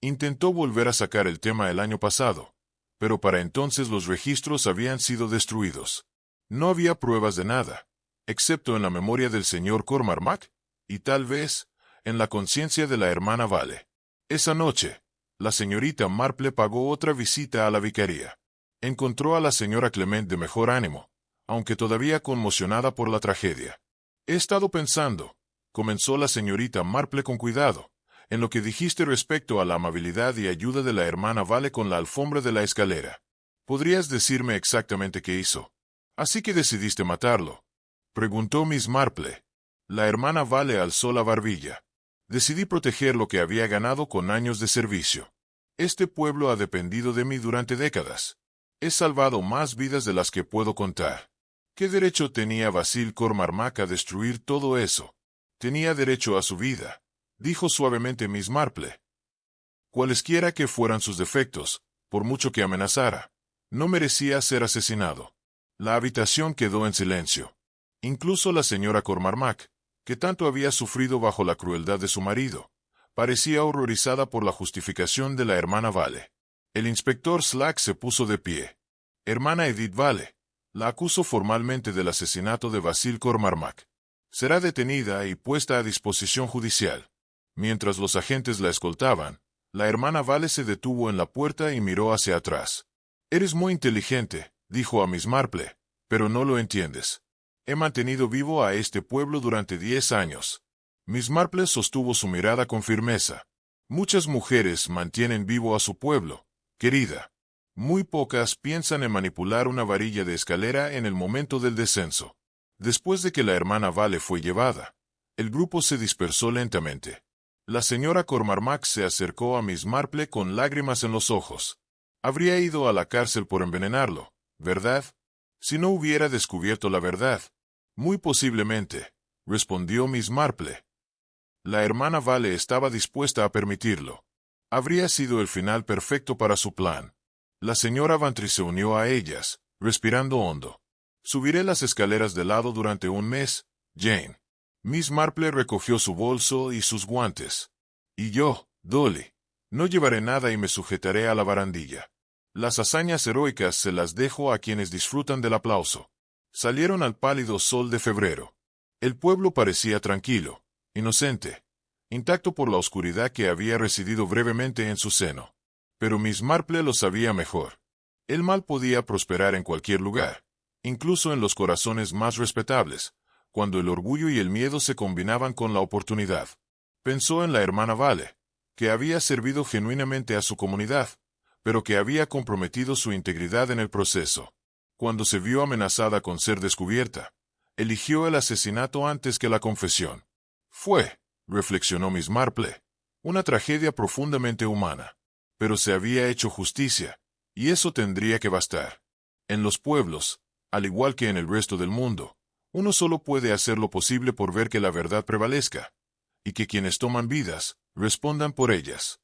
Intentó volver a sacar el tema el año pasado, pero para entonces los registros habían sido destruidos. No había pruebas de nada, excepto en la memoria del señor Cormac, y tal vez, en la conciencia de la hermana Vale. Esa noche, la señorita Marple pagó otra visita a la vicaría. Encontró a la señora Clement de mejor ánimo, aunque todavía conmocionada por la tragedia. He estado pensando, comenzó la señorita Marple con cuidado, en lo que dijiste respecto a la amabilidad y ayuda de la hermana Vale con la alfombra de la escalera. ¿Podrías decirme exactamente qué hizo? ¿Así que decidiste matarlo?, preguntó Miss Marple. La hermana Vale alzó la barbilla. Decidí proteger lo que había ganado con años de servicio. Este pueblo ha dependido de mí durante décadas. He salvado más vidas de las que puedo contar. ¿Qué derecho tenía Basil Cormac a destruir todo eso? Tenía derecho a su vida, dijo suavemente Miss Marple. Cualesquiera que fueran sus defectos, por mucho que amenazara, no merecía ser asesinado. La habitación quedó en silencio. Incluso la señora Cormac, que tanto había sufrido bajo la crueldad de su marido, parecía horrorizada por la justificación de la hermana Vale. El inspector Slack se puso de pie. Hermana Edith Vale, la acuso formalmente del asesinato de Basil Cormac. Será detenida y puesta a disposición judicial. Mientras los agentes la escoltaban, la hermana Vale se detuvo en la puerta y miró hacia atrás. Eres muy inteligente, dijo a Miss Marple, pero no lo entiendes. He mantenido vivo a este pueblo durante 10 años. Miss Marple sostuvo su mirada con firmeza. Muchas mujeres mantienen vivo a su pueblo, querida. Muy pocas piensan en manipular una varilla de escalera en el momento del descenso. Después de que la hermana Vale fue llevada, el grupo se dispersó lentamente. La señora Cormac se acercó a Miss Marple con lágrimas en los ojos. Habría ido a la cárcel por envenenarlo, ¿verdad? Si no hubiera descubierto la verdad. Muy posiblemente, respondió Miss Marple. La hermana Vale estaba dispuesta a permitirlo. Habría sido el final perfecto para su plan. La señora Vantry se unió a ellas, respirando hondo. Subiré las escaleras de lado durante un mes, Jane. Miss Marple recogió su bolso y sus guantes. Y yo, Dolly, no llevaré nada y me sujetaré a la barandilla. Las hazañas heroicas se las dejo a quienes disfrutan del aplauso. Salieron al pálido sol de febrero. El pueblo parecía tranquilo, inocente, intacto por la oscuridad que había residido brevemente en su seno. Pero Miss Marple lo sabía mejor. El mal podía prosperar en cualquier lugar, incluso en los corazones más respetables, cuando el orgullo y el miedo se combinaban con la oportunidad. Pensó en la hermana Vale, que había servido genuinamente a su comunidad, pero que había comprometido su integridad en el proceso. Cuando se vio amenazada con ser descubierta, eligió el asesinato antes que la confesión. Fue, reflexionó Miss Marple, una tragedia profundamente humana. Pero se había hecho justicia, y eso tendría que bastar. En los pueblos, al igual que en el resto del mundo, uno solo puede hacer lo posible por ver que la verdad prevalezca, y que quienes toman vidas, respondan por ellas.